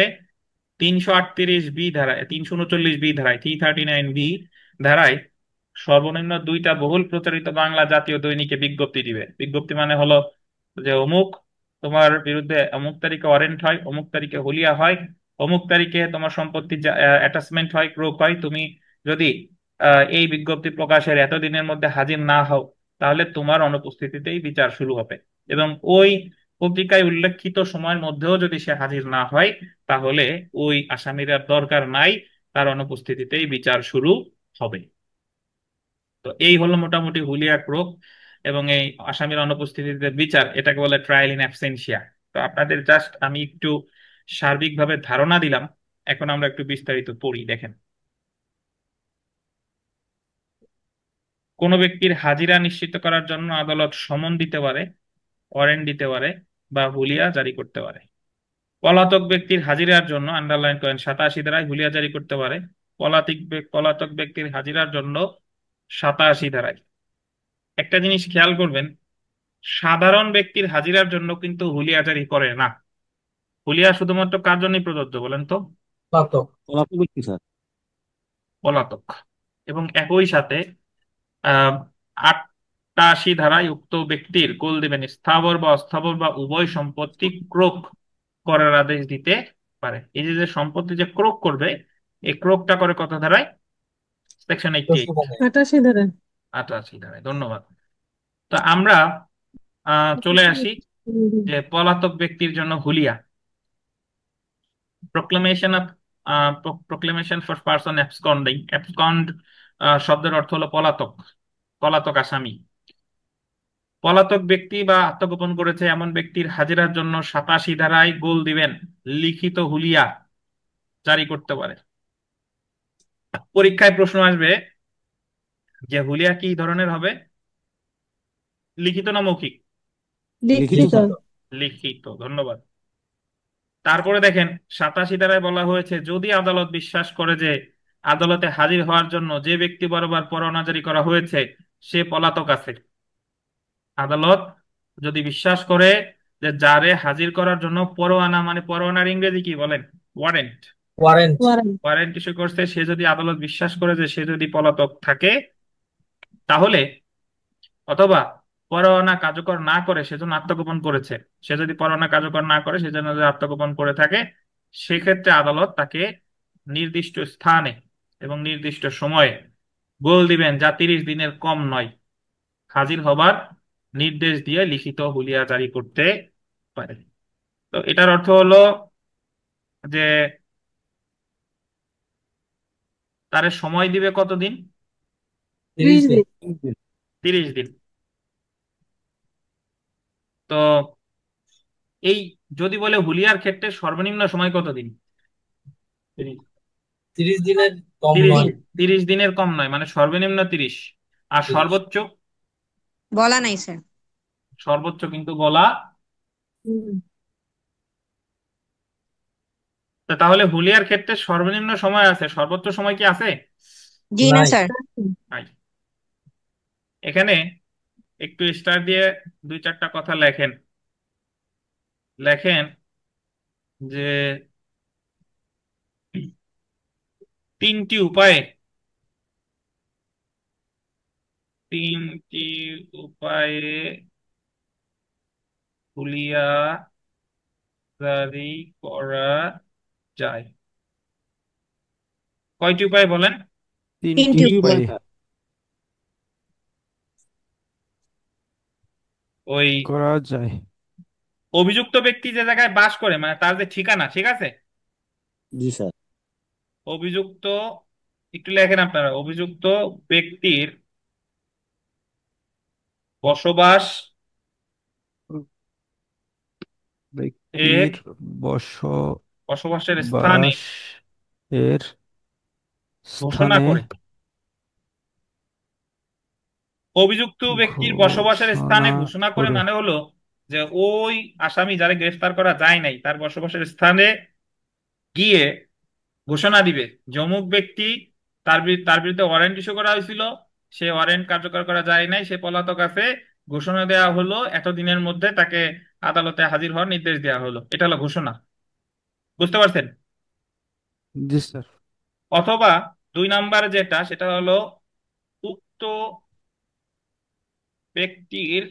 338 বি ধারায়, 339 বি ধারায়, 339 বি ধারায় সর্বনিম্ন দুইটা বহুল প্রচারিত বাংলা জাতীয় দৈনিকে বিজ্ঞপ্তি দিবে। বিজ্ঞপ্তি মানে হলো যে অমুক তোমার বিরুদ্ধে অমুক তারিখে ওয়ারেন্ট হয়, অমুক তারিখে হুলিয়া হয়, অমুক তারিখে তোমার সম্পত্তি অ্যাটাচমেন্ট হয়, ক্রোক হয়, তুমি যদি এই বিজ্ঞপ্তি প্রকাশের এতদিনের মধ্যে হাজির না হও তাহলে তোমার অনুপস্থিতিতেই বিচার শুরু হবে। এবং ওই পত্রিকায় উল্লেখিত সময়ের মধ্যেও যদি সে হাজির না হয় তাহলে ওই আসামির আর দরকার নাই, তার অনুপস্থিতিতেই বিচার শুরু হবে। তো এই হলো মোটামুটি হুলিয়া ক্রোক এবং এই আসামির অনুপস্থিতিতে বিচার, এটাকে বলে ট্রায়াল ইন অ্যাবসেন্সিয়া। তো আপনাদের জাস্ট আমি একটু সার্বিকভাবে ধারণা দিলাম, এখন আমরা একটু বিস্তারিত পড়ি। দেখেন, কোনো ব্যক্তির হাজিরা নিশ্চিত করার জন্য আদালত সমন দিতে পারে, ওয়ারেন্ট দিতে পারে বা হুলিয়া জারি করতে পারে। পলাতক ব্যক্তির হাজিরার জন্য আন্ডারলাইন করেন 87 ধারায় হুলিয়া জারি করতে পারে। পলাতক ব্যক্তির হাজিরার জন্য 87 ধারায়। একটা জিনিস খেয়াল করবেন, সাধারণ ব্যক্তির হাজিরার জন্য কিন্তু হুলিয়া জারি করে না। হুলিয়া শুধুমাত্র কার জন্যই প্রযোজ্য বলেন তো? পাতক। পলাতক ব্যক্তি স্যার। পলাতক। এবং একই সাথে আহ 88 ধারায় উক্ত ব্যক্তির কুল দিবেন স্থাবর বা অস্থাবর বা উভয় সম্পত্তি ক্রোক করার আদেশ দিতে পারে। এই যে যে সম্পত্তি যে ক্রোক করবে, এই ক্রোকটা করে কত ধারায়? সেকশন 88। 88 ধারা। 88 ধারায়। ধন্যবাদ। তো আমরা চলে আসি যে পলাতক ব্যক্তির জন্য হুলিয়া। Proclamation of proclamation for person absconding. Abscond শব্দের অর্থ হলো পলাতক, পলাতক আসামি। পলাতক ব্যক্তি বা আত্মগোপন করেছে এমন ব্যক্তির হাজিরার জন্য 87 ধারায় গোল দিবেন লিখিত হুলিয়া জারি করতে পারে। পরীক্ষায় প্রশ্ন আসবে যে হুলিয়া কি ধরনের হবে, লিখিত না মৌখিক? লিখিত লিখিত। স্যার। লিখিত। ধন্যবাদ। তারপরে দেখেন 87 ধারায় বলা হয়েছে যদি আদালত বিশ্বাস করে যে আদালতে হাজির হওয়ার জন্য যে ব্যক্তি বরাবর পরোয়ানা জারি করা হয়েছে সে পলাতক আছে। আদালত যদি বিশ্বাস করে যে যারে হাজির করার জন্য পরোয়ানা, মানে পরোয়ানার ইংরেজি কি বলেন? Warrant. Warrant. Warrant. Warrant issue করছে, সে যদি আদালত বিশ্বাস করে যে সে যদি পলাতক থাকে তাহলে, অথবা পরোয়ানা কার্যকর না করে সেজন্য আত্মগোপন করেছে, সে যদি পরোয়ানা কার্যকর না করে সেজন্য যদি আত্মগোপন করে থাকে, সেক্ষেত্রে আদালত তাকে নির্দিষ্ট স্থানে এবং নির্দিষ্ট সময়ে গোল দিবেন যা 30 দিনের কম নয়, হাজির হবার নির্দেশ দিয়ে লিখিত হুলিয়া জারি করতে পারে। তো এটার অর্থ হলো যে তারে সময় দিবে কতদিন? 30 দিন। 30 দিন। তো এই যদি বলে হুলিয়ার ক্ষেত্রে সর্বনিম্ন সময় কতদিন? 30 দিনের কম 30 নয়। 30 দিনের কম নয়, মানে সর্বনিম্ন 30। আর 30। সর্বোচ্চ? বলা নাই স্যার। সর্বোচ্চ কিন্তু বলা। হুম। তাহলে হুলিয়ার ক্ষেত্রে সর্বনিম্ন সময় আছে, সর্বোচ্চ সময় কি আছে? জি না নাই। স্যার। নাই। এখানে একটু স্টার দিয়ে 2-4টা কথা লেখেন। লেখেন যে তিনটি উপায়ে, তিনটি উপায়ে হুলিয়া জারি করা যায়। কয়টি উপায় বলেন? তিনটি তিনটি উপায়। উপায় ওই করা যায়। অভিযুক্ত ব্যক্তি যে জায়গায় বাস করে, মানে তার যে ঠিকানা, ঠিক আছে? জি স্যার। অভিযুক্ত, একটু লেখেন আপনারা, অভিযুক্ত ব্যক্তির বসবাস এর ব্যক্তির বসবাসের স্থানে বসবাস এর ঘোষণা স্থানে করে। অভিযুক্ত ব্যক্তির বসবাসের স্থানে ঘোষণা ঘোষণা করে করে। মানে হলো যে ওই আসামি যারা গ্রেফতার করা যায় নাই তার বসবাসের স্থানে গিয়ে ঘোষণা দিবে যে অমুক ব্যক্তি, তার বিরুদ্ধে ওয়ারেন্ট ইস্যু করা হয়েছিল, সে ওয়ারেন্ট কার্যকর করা যায় নাই, সে পলাতক আছে, ঘোষণা দেওয়া হলো এতদিনের মধ্যে তাকে আদালতে হাজির হওয়ার নির্দেশ দেওয়া হলো। এটা হলো ঘোষণা। বুঝতে পারছেন? জি স্যার। অথবা 2 নাম্বার যেটা, সেটা হলো উক্ত ব্যক্তির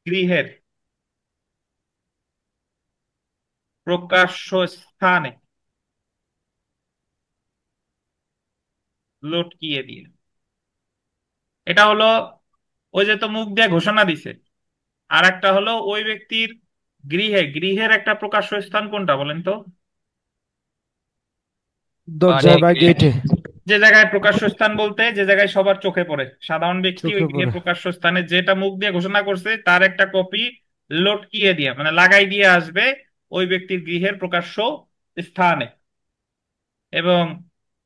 গৃহের প্রকাশ্য স্থানে লটকিয়ে দিয়ে। এটা হলো ওই যে তো মুখ দিয়ে ঘোষণা দিছে, আর একটা হলো ওই ব্যক্তির গৃহের একটা প্রকাশ্য স্থান কোনটা বলেন তো? মানে দরজায় বা গেটে। যে জায়গায় প্রকাশ্য স্থান বলতে যে জায়গায় সবার চোখে পড়ে, সাধারণ ব্যক্তি ওই চোখে গৃহের পড়ে। প্রকাশ্য স্থানে যেটা মুখ দিয়ে ঘোষণা করছে তার একটা কপি লটকিয়ে দিয়ে মানে লাগাই দিয়ে আসবে ওই ব্যক্তির গৃহের প্রকাশ্য স্থানে। এবং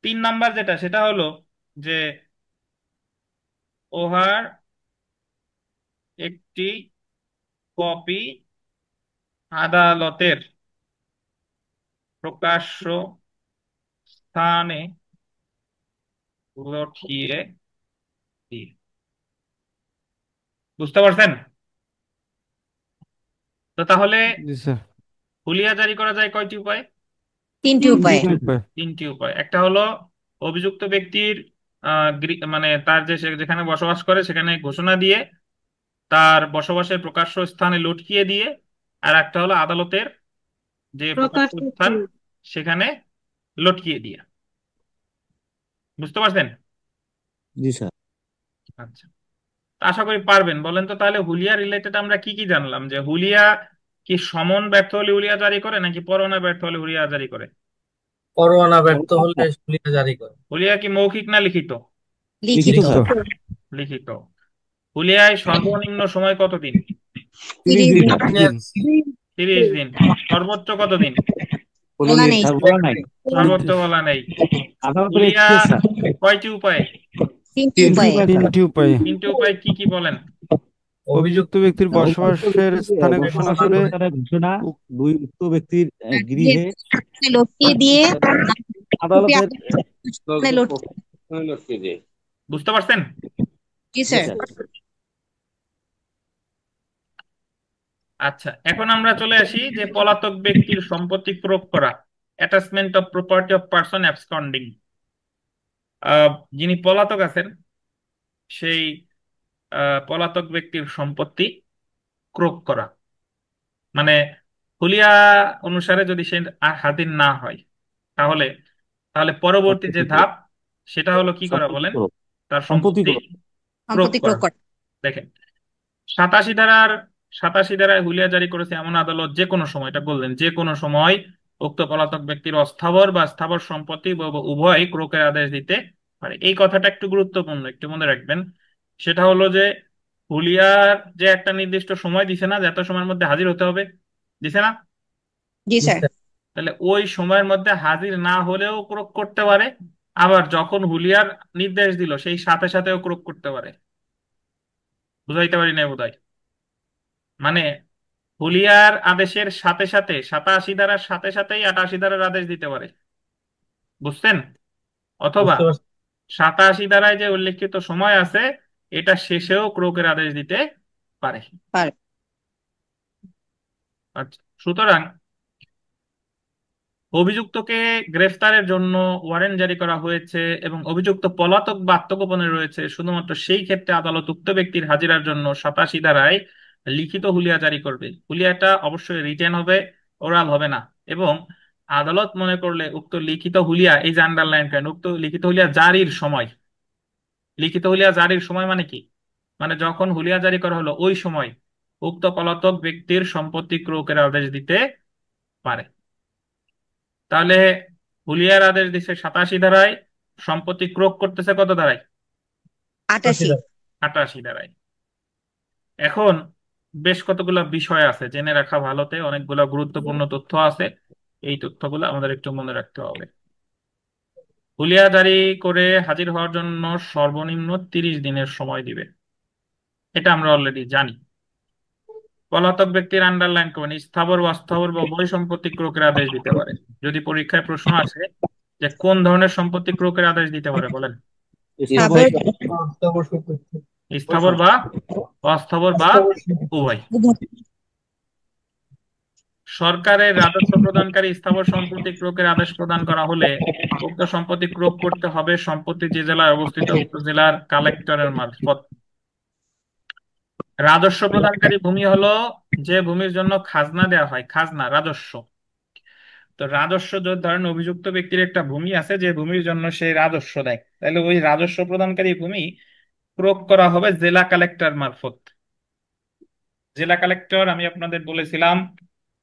3 নাম্বার যেটা, সেটা হলো যে ওহার একটি কপি আদালতের প্রকাশ্য স্থানে লটকিয়ে দিয়ে। বুঝতে পারছেন? তো তাহলে জি স্যার। হুলিয়া জারি করা যায় কয়টি উপায়? 3টি উপায়ে। 3টি উপায়। 3টি উপায়। একটা হলো অভিযুক্ত ব্যক্তির মানে তার যে যেখানে বসবাস করে সেখানে ঘোষণা দিয়ে তার বসবাসের প্রকাশ্য স্থানে লটকিয়ে দিয়ে, আর একটা হলো আদালতের যে প্রকাশ প্রকাশ্য স্থান সেখানে লটকিয়ে দিয়ে। বুঝতে পারছেন? জি স্যার। আচ্ছা, তা আশা করি পারবেন। বলেন তো তাহলে হুলিয়া রিলেটেড আমরা কি কি জানলাম? যে হুলিয়া কি সমন ব্যর্থ হলে হুলিয়া জারি করে, নাকি পরোয়ানা ব্যর্থ হলে হুলিয়া জারি করে? পরোয়ানা ব্যর্থ হলে হুলিয়া জারি করে। হুলিয়া কি মৌখিক না লিখিত? লিখিত। লিখিত। লিখিত। লিখিত। হুলিয়ায় সর্বনিম্ন সময় কতদিন? 30 দিন। 30 দিন। 30 দিন। সর্বোচ্চ কতদিন? বলা নেই। বলা নাই। সর্বোচ্চ বলা নেই। আদালতের হুলিয়া এখতিয়ার স্যার। কয়টি উপায়ে? 3টি উপায়ে। 3টি উপায়ে। 3টি উপায় কি কি বলেন? অভিযুক্ত অভিযুক্ত ব্যক্তির বসবাসের স্থানে ঘোষণা করে ঘোষণা, উক- 2 উক্ত ব্যক্তির আর গৃহে গৃহে লটকিয়ে দিয়ে কপি আদালতের আদালতের সামনে লটকিয়ে দিয়ে। বুঝতে পারছেন? জি জি স্যার। স্যার। আচ্ছা, এখন আমরা চলে আসি যে পলাতক ব্যক্তির সম্পত্তি ক্রোক করা, attachment of property of person absconding. যিনি পলাতক আছেন সেই পলাতক ব্যক্তির সম্পত্তি ক্রোক করা, মানে হুলিয়া অনুসারে যদি সে আর হাজির না হয়, তাহলে তাহলে পরবর্তী যে সম্পত্তি করো। ধাপ সেটা হলো কি করা সম্পত্তি বলেন? করো। তার সম্পত্তি সম্পত্তি করো। ক্রোক সম্পত্তি করা। ক্রোক করা। দেখেন, 87 ধারায় হুলিয়া জারি করেছে এমন আদালত যে কোনো সময়, এটা বললেন, যে কোনো সময় উক্ত পলাতক ব্যক্তির অস্থাবর বা স্থাবর সম্পত্তি উভয় ক্রোকের আদেশ দিতে পারে। এই কথাটা একটু গুরুত্বপূর্ণ, একটু মনে রাখবেন। সেটা হলো যে হুলিয়ার যে একটা নির্দিষ্ট সময় দিছে না, যে এত সময়ের মধ্যে হাজির হতে হবে, দিছে না? জি জি স্যার। স্যার। তাহলে ওই সময়ের মধ্যে হাজির না হলেও ক্রোক করতে পারে, আবার যখন হুলিয়ার নির্দেশ দিল সেই সাথে সাথেও ক্রোক করতে পারে। বুঝাইতে পারি না বোধহয়? মানে হুলিয়ার আদেশের সাথে সাথে 87 ধারার সাথে সাথেই 88 ধারার আদেশ দিতে পারে। বুঝছেন? অথবা বুঝতে পারছি। 87 ধারায় যে উল্লেখিত সময় আছে এটা শেষেও ক্রোকের আদেশ দিতে পারে। পারে। আচ্ছা, সুতরাং অভিযুক্তকে গ্রেফতারের জন্য ওয়ারেন্ট জারি করা হয়েছে এবং অভিযুক্ত পলাতক বা আত্মগোপনে রয়েছে, শুধুমাত্র সেই ক্ষেত্রে আদালত উক্ত ব্যক্তির হাজিরার জন্য 87 ধারায় লিখিত হুলিয়া জারি করবে। হুলিয়াটা অবশ্যই রিটেন হবে, ওরাল হবে না। এবং আদালত মনে করলে উক্ত লিখিত হুলিয়া, এই যে আন্ডারলাইন করেন, উক্ত লিখিত হুলিয়া জারির সময়, লিখিত হুলিয়া জারির সময় মানে কি? মানে যখন হুলিয়া জারি করা হলো ওই সময় উক্ত পলাতক ব্যক্তির সম্পত্তি ক্রোকের আদেশ দিতে পারে। তাহলে হুলিয়ার আদেশ দিচ্ছে 87 ধারায়, সম্পত্তি ক্রোক করতেছে কত ধারায়? 88। 88 ধারায়। এখন বেশ কতগুলো বিষয় আছে জেনে রাখা ভালোতে, অনেকগুলো গুরুত্বপূর্ণ তথ্য আছে। এই তথ্যগুলো আমাদের একটু মনে রাখতে হবে। হুলিয়া জারি করে হাজির হওয়ার জন্য সর্বনিম্ন 30 দিনের সময় দিবে, এটা আমরা অলরেডি জানি। পলাতক ব্যক্তির আন্ডারলাইন করবেন, স্থাবর অস্থাবর বা উভয় সম্পত্তি ক্রোকের আদেশ দিতে পারে। যদি পরীক্ষায় প্রশ্ন আসে যে কোন ধরনের সম্পত্তি ক্রোকের আদেশ দিতে পারে, বলেন? স্থাবর অস্থাবর সম্পত্তি। স্থাবর বা অস্থাবর বা উভয়। উভয়। সরকারের রাজস্ব প্রদানকারী স্থাবর সম্পত্তি ক্রোকের আদেশ প্রদান করা হলে উক্ত সম্পত্তি ক্রোক করতে হবে সম্পত্তি যে জেলায় অবস্থিত উক্ত জেলার কালেক্টরের মারফত। রাজস্ব প্রদানকারী ভূমি হলো যে ভূমির জন্য খাজনা দেওয়া হয়, খাজনা রাজস্ব। তো রাজস্ব যদি ধরেন অভিযুক্ত ব্যক্তির একটা ভূমি আছে যে ভূমির জন্য সে রাজস্ব দেয়, তাহলে ওই রাজস্ব প্রদানকারী ভূমি ক্রোক করা হবে জেলা কালেক্টর মারফত। জেলা কালেক্টর আমি আপনাদের বলেছিলাম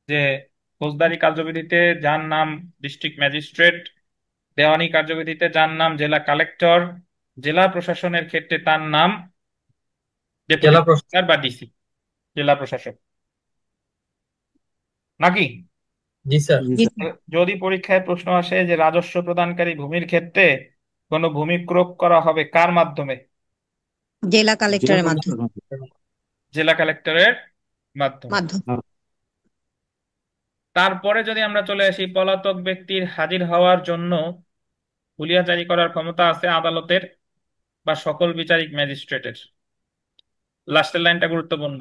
যে ফৌজদারি কার্যবিধিতে যার নাম ডিস্ট্রিক্ট ম্যাজিস্ট্রেট, দেওয়ানি কার্যবিধিতে যার নাম জেলা কালেক্টর, জেলা প্রশাসনের ক্ষেত্রে তার নাম ডেপুটি জেলা প্রশাসক। কমিশনার বা ডিসি, জেলা প্রশাসক নাকি। জি স্যার। জি স্যার। যদি পরীক্ষায় প্রশ্ন আসে যে রাজস্ব প্রদানকারী ভূমির ক্ষেত্রে কোনো ভূমি ক্রোক করা হবে কার মাধ্যমে, জেলা কালেক্টরের মাধ্যমে। জেলা কালেক্টরের মাধ্যমে। মাধ্যমে। তারপরে যদি আমরা চলে আসি পলাতক ব্যক্তির হাজির হওয়ার জন্য হুলিয়া জারি করার ক্ষমতা আছে আদালতের বা সকল বিচারিক ম্যাজিস্ট্রেটের। লাস্টের লাইনটা গুরুত্বপূর্ণ।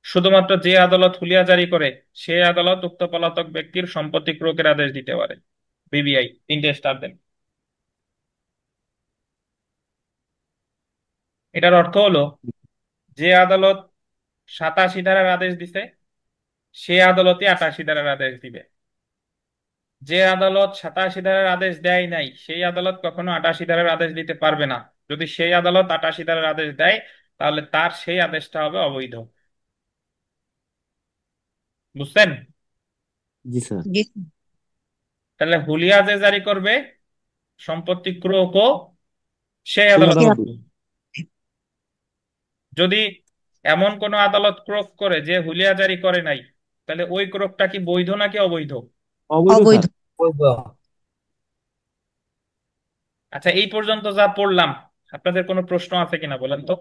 শুধুমাত্র যে আদালত হুলিয়া জারি করে সে আদালত উক্ত পলাতক ব্যক্তির সম্পত্তি ক্রোকের আদেশ দিতে পারে। বিবিআই 3টে স্টার দেন। এটার অর্থ হলো যে আদালত 87 ধারার আদেশ দিছে সে আদালতে 88 ধারার আদেশ দিবে। যে আদালত 87 ধারার আদেশ দেয় নাই সেই আদালত কখনো 88 ধারার আদেশ দিতে পারবে না। যদি সেই আদালত 88 ধারার আদেশ দেয় তাহলে তার সেই আদেশটা হবে অবৈধ। বুঝছেন? জি স্যার। তাহলে হুলিয়া যে জারি করবে সম্পত্তি ক্রোকও সেই আদালত করবে। যদি এমন কোন আদালত ক্রোক করে যে হুলিয়া জারি করে নাই তাহলে ওই ক্রোকটা কি বৈধ নাকি অবৈধ? অবৈধ। আচ্ছা, এই পর্যন্ত যা পড়লাম আপনাদের কোনো প্রশ্ন আছে কিনা বলেন তো।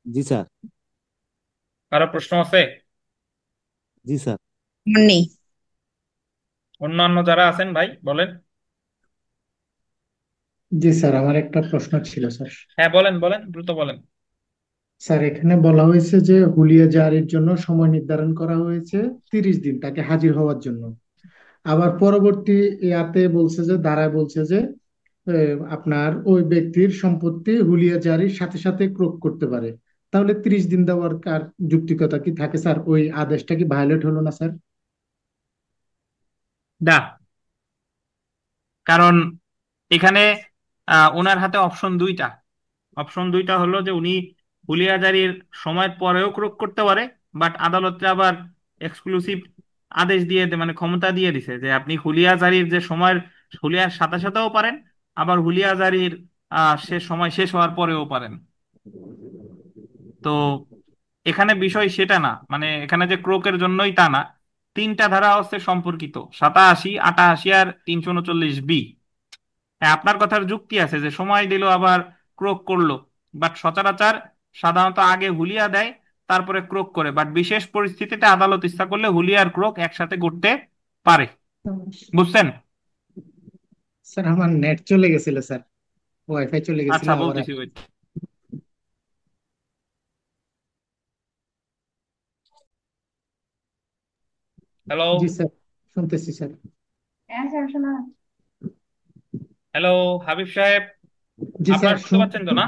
জি স্যার। কারো প্রশ্ন আছে? জি স্যার। আমার নেই। অন্যান্য যারা আছেন ভাই বলেন। জি স্যার, আমার একটা প্রশ্ন ছিল স্যার। হ্যাঁ বলেন বলেন, দ্রুত বলেন। স্যার, এখানে বলা হয়েছে যে হুলিয়া জারির জন্য সময় নির্ধারণ করা হয়েছে 30 দিন তাকে হাজির হওয়ার জন্য। আবার পরবর্তী ইয়াতে বলছে যে ধারায় বলছে যে আপনার ওই ব্যক্তির সম্পত্তি হুলিয়া জারির সাথে সাথে ক্রোক করতে পারে। তাহলে 30 দিন দেওয়ার কার যুক্তিকতা কি থাকে স্যার? ওই আদেশটা কি ভায়োলেট হলো না স্যার? না, কারণ এখানে ওনার হাতে অপশন দুইটা হলো যে উনি হুলিয়া জারির সময়ের পরেও ক্রোক করতে পারে, বাট আদালতে আবার এক্সক্লুসিভ আদেশ মানে ক্ষমতা দিয়ে দিছে যে আপনি হুলিয়া জারির যে সময়ের হুলিয়ার সাথে সাথেও পারেন, আবার হুলিয়া জারির শেষ সময় শেষ হওয়ার পরেও পারেন। তো এখানে বিষয় সেটা না, মানে এখানে যে ক্রোকের জন্যই তা না। 3টা ধারা হচ্ছে সম্পর্কিত, 87, 88 আর 339B। হ্যাঁ, আপনার কথার যুক্তি আছে যে সময় দিল আবার ক্রোক করলো, বাট সচরাচর সাধারণত আগে হুলিয়া দেয় তারপরে ক্রোক করে, বাট বিশেষ পরিস্থিতিতে আদালত ইচ্ছা করলে হুলিয়া আর ক্রোক একসাথে করতে পারে। বুঝছেন? স্যার, আমার নেট চলে গেছিল স্যার, ওয়াইফাই চলে গেছিল আচ্ছা, আবার। বলতেছি ওই। হ্যালো জি স্যার, শুনতেছি স্যার। হ্যালো হাবিব সাহেব, জি আপনারা স্যার, শুনতে পাচ্ছেন তো না?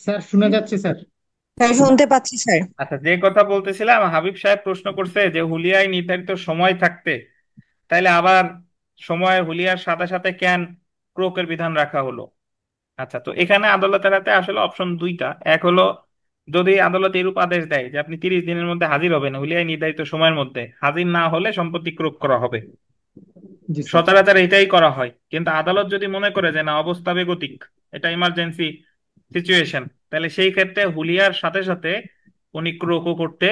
স্যার শোনা যাচ্ছে স্যার। স্যার শুনতে পাচ্ছি স্যার। আচ্ছা, যে কথা বলতেছিলাম, হাবিব সাহেব প্রশ্ন করছে যে হুলিয়ায় নির্ধারিত সময় থাকতে তাইলে আবার সময় হুলিয়ার সাথে সাথে কেন ক্রোকের বিধান রাখা হলো। আচ্ছা, তো এখানে আদালতের হাতে আসলে অপশন দুইটা। এক হলো যদি আদালত এরূপ আদেশ দেয় যে আপনি 30 দিনের মধ্যে হাজির হবেন, হুলিয়ায় নির্ধারিত সময়ের মধ্যে হাজির না হলে সম্পত্তি ক্রোক করা হবে। জি স্যার। সচরাচর এটাই করা হয়, কিন্তু আদালত যদি মনে করে যে না অবস্থা বেগতিক, এটা ইমার্জেন্সি সিচুয়েশন, তাহলে সেই ক্ষেত্রে হুলিয়ার সাথে সাথে উনি ক্রোকও করতে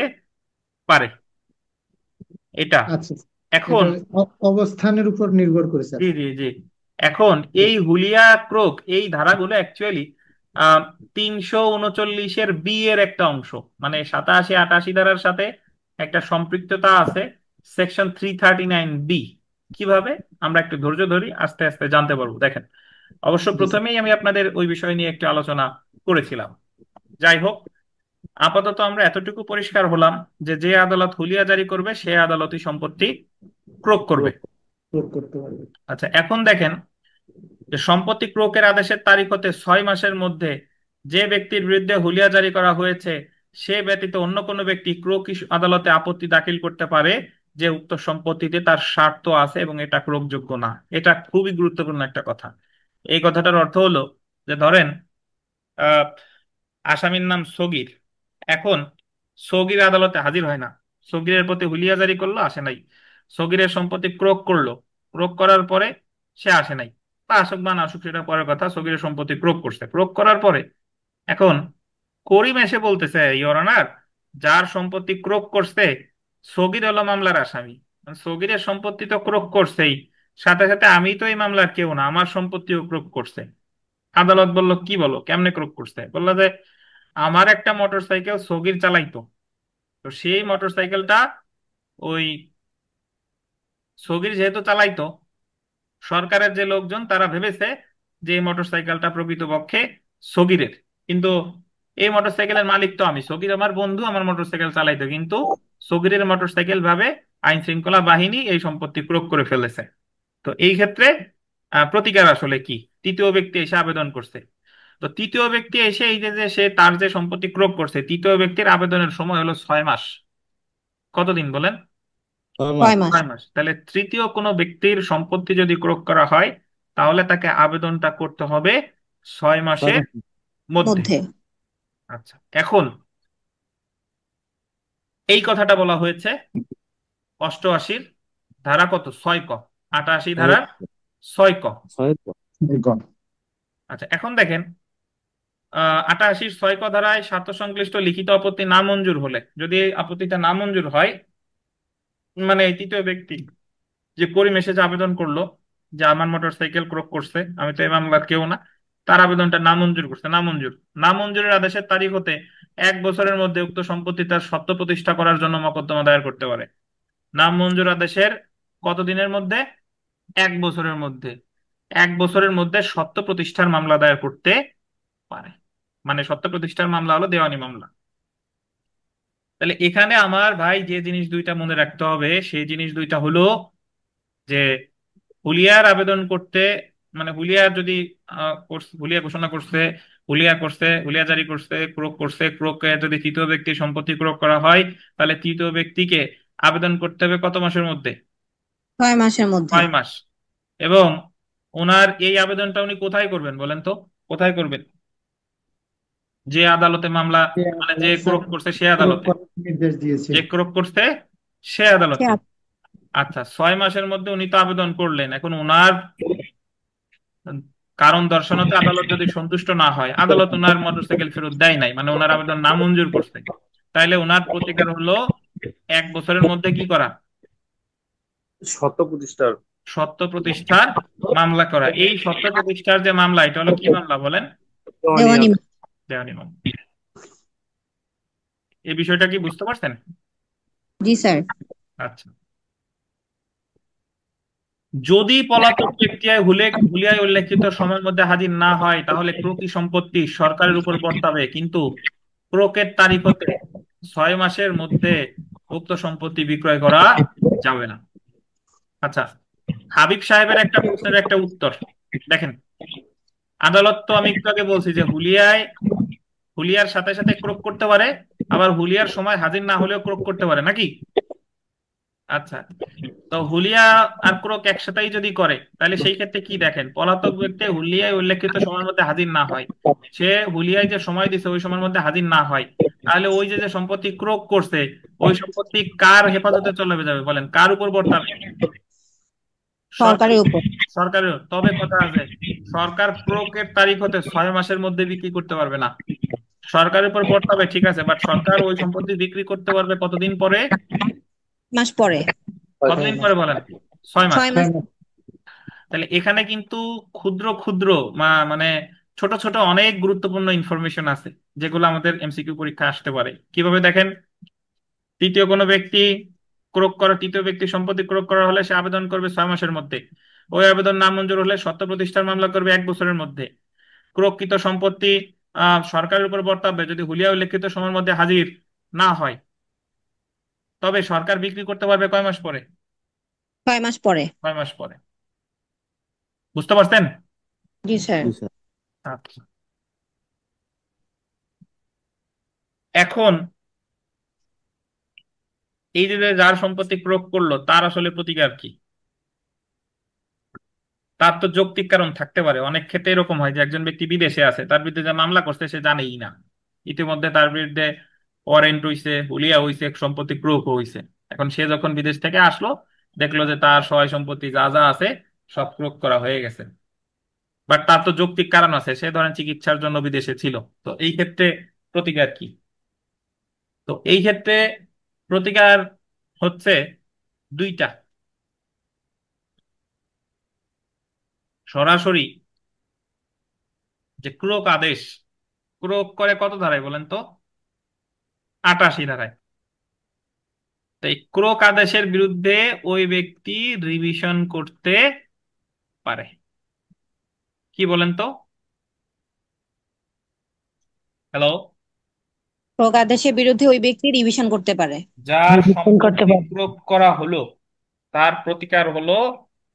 পারে। এটা আচ্ছা, এখন এটা অবস্থানের উপর নির্ভর করে স্যার। জি জি জি, এখন এই হুলিয়া ক্রোক এই ধারাগুলো অ্যাকচুয়ালি 339 এর একটা অংশ, মানে 87, 88 ধারার সাথে একটা সম্পৃক্ততা আছে। Section 339B। কিভাবে আমরা একটু ধৈর্য ধরি, আস্তে আস্তে জানতে পারবো। দেখেন, অবশ্য জি স্যার। প্রথমেই আমি আপনাদের ওই বিষয় নিয়ে একটু আলোচনা করেছিলাম। যাই হোক, আপাতত আমরা এতটুকু পরিষ্কার হলাম যে যে আদালত হুলিয়া জারি করবে সে আদালতই সম্পত্তি ক্রোক করবে। প্রয়োগ করতে পারবে। আচ্ছা, এখন দেখেন যে সম্পত্তি ক্রোকের আদেশের তারিখ হতে 6 মাসের মধ্যে যে ব্যক্তির বিরুদ্ধে হুলিয়া জারি করা হয়েছে সে ব্যতীত অন্য কোনো ব্যক্তি ক্রোক আদালতে আপত্তি দাখিল করতে পারে যে উক্ত সম্পত্তিতে তার স্বার্থ আছে এবং এটা ক্রোকযোগ্য না। এটা খুবই গুরুত্বপূর্ণ একটা কথা। এই কথাটার অর্থ হলো যে ধরেন আহ আসামির নাম সগির। এখন সগির আদালতে হাজির হয় না, সগিরের প্রতি হুলিয়া জারি করলো, আসে নাই। সগিরের সম্পত্তি ক্রোক করলো, ক্রোক করার পরে সে আসে নাই, বা আসুক বা না আসুক সেটা পরের কথা। সগিরের সম্পত্তি ক্রোক করছে, ক্রোক করার পরে এখন করিম এসে বলতেছে, ইওর অনার, যার সম্পত্তি ক্রোক করছে সগির হলো মামলার আসামি। সগিরের সম্পত্তি তো ক্রোক করছেই, সাথে সাথে আমি তো এই মামলার কেউ না, আমার সম্পত্তিও ক্রোক করছে। আদালত বলল, কি বলো, কেমনে ক্রোক করছে? বললো যে আমার একটা মোটর সাইকেল সগির চালাইতো, তো সেই মোটর সাইকেলটা ওই সগির যেহেতু চালাইতো, সরকারের যে লোকজন তারা ভেবেছে যে এই মোটর সাইকেলটা প্রকৃতপক্ষে সগিরের, কিন্তু এই মোটর সাইকেলের মালিক তো আমি। সগির আমার বন্ধু, আমার মোটর সাইকেল চালাইতো, কিন্তু সগিরের মোটর সাইকেল ভাবে আইন শৃঙ্খলা বাহিনী এই সম্পত্তি ক্রোক করে ফেলেছে। তো এই ক্ষেত্রে প্রতিকার আসলে কি? তৃতীয় ব্যক্তি এসে আবেদন করছে। তো তৃতীয় ব্যক্তি এসে এই যে যে সে তার যে সম্পত্তি ক্রোক করছে, তৃতীয় ব্যক্তির আবেদনের সময় হলো 6 মাস। কতদিন বলেন? 6 মাস। 6 মাস 6 মাস। তাহলে তৃতীয় কোনো ব্যক্তির সম্পত্তি যদি ক্রোক করা হয় তাহলে তাকে আবেদনটা করতে হবে 6 মাসের 6 মাস। মধ্যে। মধ্যে। আচ্ছা, এখন এই কথাটা বলা হয়েছে 88 ধারা কত, 6 ক, 88 ধারার 6 ক। 6 আচ্ছা, এখন দেখেন 88 6 ক ধারায় স্বার্থ সংশ্লিষ্ট লিখিত আপত্তি না মঞ্জুর হলে, যদি এই আপত্তিটা না মঞ্জুর হয়, মানে এই তৃতীয় ব্যক্তি যে করিম এসে যে আবেদন করলো যে আমার মোটর সাইকেল ক্রোক করছে, আমি তো এই মামলার কেউ না, তার আবেদনটা নামঞ্জুর করছে, নামঞ্জুর। নামঞ্জুরের আদেশের তারিখ হতে 1 বছরের মধ্যে উক্ত সম্পত্তি তার সত্ত্ব প্রতিষ্ঠা করার জন্য মকদ্দমা দায়ের করতে পারে। নামঞ্জুর আদেশের কতদিনের মধ্যে? 1 বছরের মধ্যে। 1 বছরের মধ্যে সত্ত্ব প্রতিষ্ঠার মামলা দায়ের করতে পারে। মানে সত্ত্ব প্রতিষ্ঠার মামলা হলো দেওয়ানি মামলা। তাহলে এখানে আমার ভাই যে জিনিস দুইটা মনে রাখতে হবে, সেই জিনিস দুইটা হলো যে হুলিয়ার আবেদন করতে, মানে হুলিয়ার যদি হুলিয়া ঘোষণা করছে, হুলিয়া করছে, হুলিয়া জারি করছে, ক্রোক করছে, ক্রোকে যদি তৃতীয় ব্যক্তির সম্পত্তি ক্রোক করা হয় তাহলে তৃতীয় ব্যক্তিকে আবেদন করতে হবে কত মাসের মধ্যে? 6 মাসের মধ্যে। 6 মাস। এবং ওনার এই আবেদনটা উনি কোথায় করবেন বলেন তো? কোথায় করবেন? যে আদালতে মামলা, যে মানে যে আদালত ক্রোক করছে সে প্রয়োগ আদালতে, করার নির্দেশ দিয়েছে। যে ক্রোক করছে সে সে আদালতে। আচ্ছা, 6 মাসের মধ্যে উনি তো আবেদন করলেন, এখন ওনার কারণ দর্শানোতে আদালত যদি সন্তুষ্ট না হয়, আদালত ওনার মোটরসাইকেল ফেরত দেয় নাই, মানে ওনার আবেদন নামঞ্জুর করছে, তাইলে ওনার প্রতিকার হলো 1 বছরের মধ্যে কি করা? সত্য প্রতিষ্ঠার সত্য প্রতিষ্ঠার মামলা করা। এই সত্য প্রতিষ্ঠার যে মামলা, এটা হলো কি মামলা বলেন? দেওয়ানি। দেওয়ানি মামলা। এই বিষয়টা কি বুঝতে পারছেন? জি স্যার। আচ্ছা, যদি পলাতক ব্যক্তি হুলিয়ায় উল্লেখিত সময়ের মধ্যে হাজির না হয় তাহলে ক্রোকি সম্পত্তি সরকারের উপর বর্তাবে, কিন্তু ক্রোকের তারিখ হতে 6 মাসের মধ্যে উক্ত সম্পত্তি বিক্রয় করা যাবে না। আচ্ছা, হাবিব সাহেবের একটা প্রশ্নের একটা উত্তর দেখেন। আদালত তো আমি একটু আগে বলছি যে হুলিয়ার সাথে সাথে ক্রোক করতে পারে, আবার হুলিয়ার সময় হাজির না হলেও ক্রোক করতে পারে নাকি? আচ্ছা, তো হুলিয়া আর ক্রোক একসাথেই যদি করে তাহলে সেই ক্ষেত্রে কি দেখেন, পলাতক ব্যক্তি হুলিয়ায় উল্লেখিত সময়ের মধ্যে হাজির না হয়, সে হুলিয়ায় যে সময় দিছে ওই সময়ের মধ্যে হাজির না হয়, তাহলে ওই যে যে সম্পত্তি ক্রোক করছে ওই সম্পত্তি কার হেফাজতে চলে যাবে বলেন, কার উপর বর্তাবে? সরকার। সরকারের উপর। সরকারের। তবে কথা আছে, সরকার ক্রোকের তারিখ হতে 6 মাসের মধ্যে বিক্রি করতে পারবে না। সরকারের উপর বর্তাবে ঠিক আছে, বাট সরকার ওই সম্পত্তি বিক্রি করতে পারবে কতদিন পরে? মাস পরে। কতদিন পরে বলেন? 6 মাস। 6 মাস। তাহলে এখানে কিন্তু ক্ষুদ্র ক্ষুদ্র মানে ছোট ছোট অনেক গুরুত্বপূর্ণ ইনফরমেশন আছে যেগুলো আমাদের এমসিকিউ পরীক্ষা আসতে পারে। কিভাবে দেখেন, তৃতীয় কোনো ব্যক্তি তৃতীয় ব্যক্তি সম্পত্তি ক্রোক করা হলে সে আবেদন করবে 6 মাসের মধ্যে। ওই আবেদন নামঞ্জুর হলে সত্য প্রতিষ্ঠার মামলা করবে 1 বছরের মধ্যে। ক্রোককৃত সম্পত্তি সরকারের উপর বর্তাবে যদি হুলিয়া উল্লেখিত সময়ের মধ্যে হাজির না হয়, তবে সরকার বিক্রি করতে পারবে কয় মাস পরে? 6 মাস পরে। 6 মাস পরে। বুঝতে পারছেন? জি স্যার। জি স্যার। আচ্ছা, এখন এই যে যার সম্পত্তি ক্রোক করলো তার আসলে প্রতিকার কি? তার তো যৌক্তিক কারণ থাকতে পারে। অনেক ক্ষেত্রে এরকম হয় যে একজন ব্যক্তি বিদেশে আছে, তার বিরুদ্ধে যে মামলা করছে সে জানেই না, ইতিমধ্যে তার বিরুদ্ধে ওয়ারেন্ট হইছে, হুলিয়া হইছে, সম্পত্তি ক্রোক হইছে। এখন সে যখন বিদেশ থেকে আসলো, দেখলো যে তার সয় সম্পত্তি যা যা আছে সব ক্রোক করা হয়ে গেছে। বাট তার তো যৌক্তিক কারণ আছে, সে ধরেন চিকিৎসার জন্য বিদেশে ছিল। তো এই ক্ষেত্রে প্রতিকার কি? তো এই ক্ষেত্রে প্রতিকার হচ্ছে দুইটা। সরাসরি যে ক্রোক আদেশ, ক্রোক করে কত ধারায় বলেন তো? 88 ধারায়। তো এই ক্রোক আদেশের বিরুদ্ধে ওই ব্যক্তি রিভিশন করতে পারে। কি বলেন তো? হ্যালো? প্রকাদেশের বিরুদ্ধে ওই ব্যক্তি রিভিশন করতে পারে। যার রিভিশন করতে সম্পত্তি পারে। ক্রোক করা হলো তার প্রতিকার হলো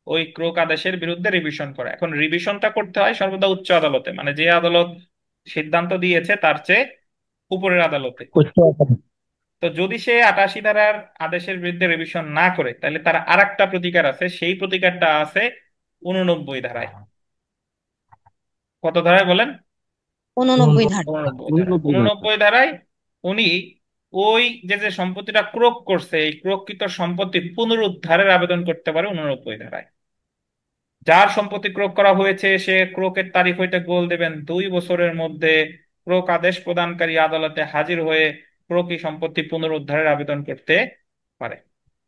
ওই ক্রোক আদেশের বিরুদ্ধে রিভিশন করা। এখন রিভিশনটা করতে হয় সর্বদা উচ্চ আদালতে, মানে যে আদালত সিদ্ধান্ত দিয়েছে তার চেয়ে উপরের আদালতে। উচ্চ আদালত। তো যদি সে 88 ধারার আদেশের বিরুদ্ধে রিভিশন না করে, তাহলে তার আরেকটা প্রতিকার আছে। সেই প্রতিকারটা আছে 89 ধারায়। কত ধারায় বলেন? 89 ধারা। 89 ধারায়। 89 ধারা। 89 ধারায় উনি ওই যে যে সম্পত্তিটা ক্রোক করছে এই ক্রোককৃত সম্পত্তি পুনরুদ্ধারের আবেদন করতে পারে 89 ধারায়। যার সম্পত্তি ক্রোক করা হয়েছে সে ক্রোকের তারিখ হইতে গোল দেবেন 2 বছরের মধ্যে ক্রোক আদেশ প্রদানকারী আদালতে হাজির হয়ে ক্রোকি সম্পত্তি পুনরুদ্ধারের আবেদন করতে পারে।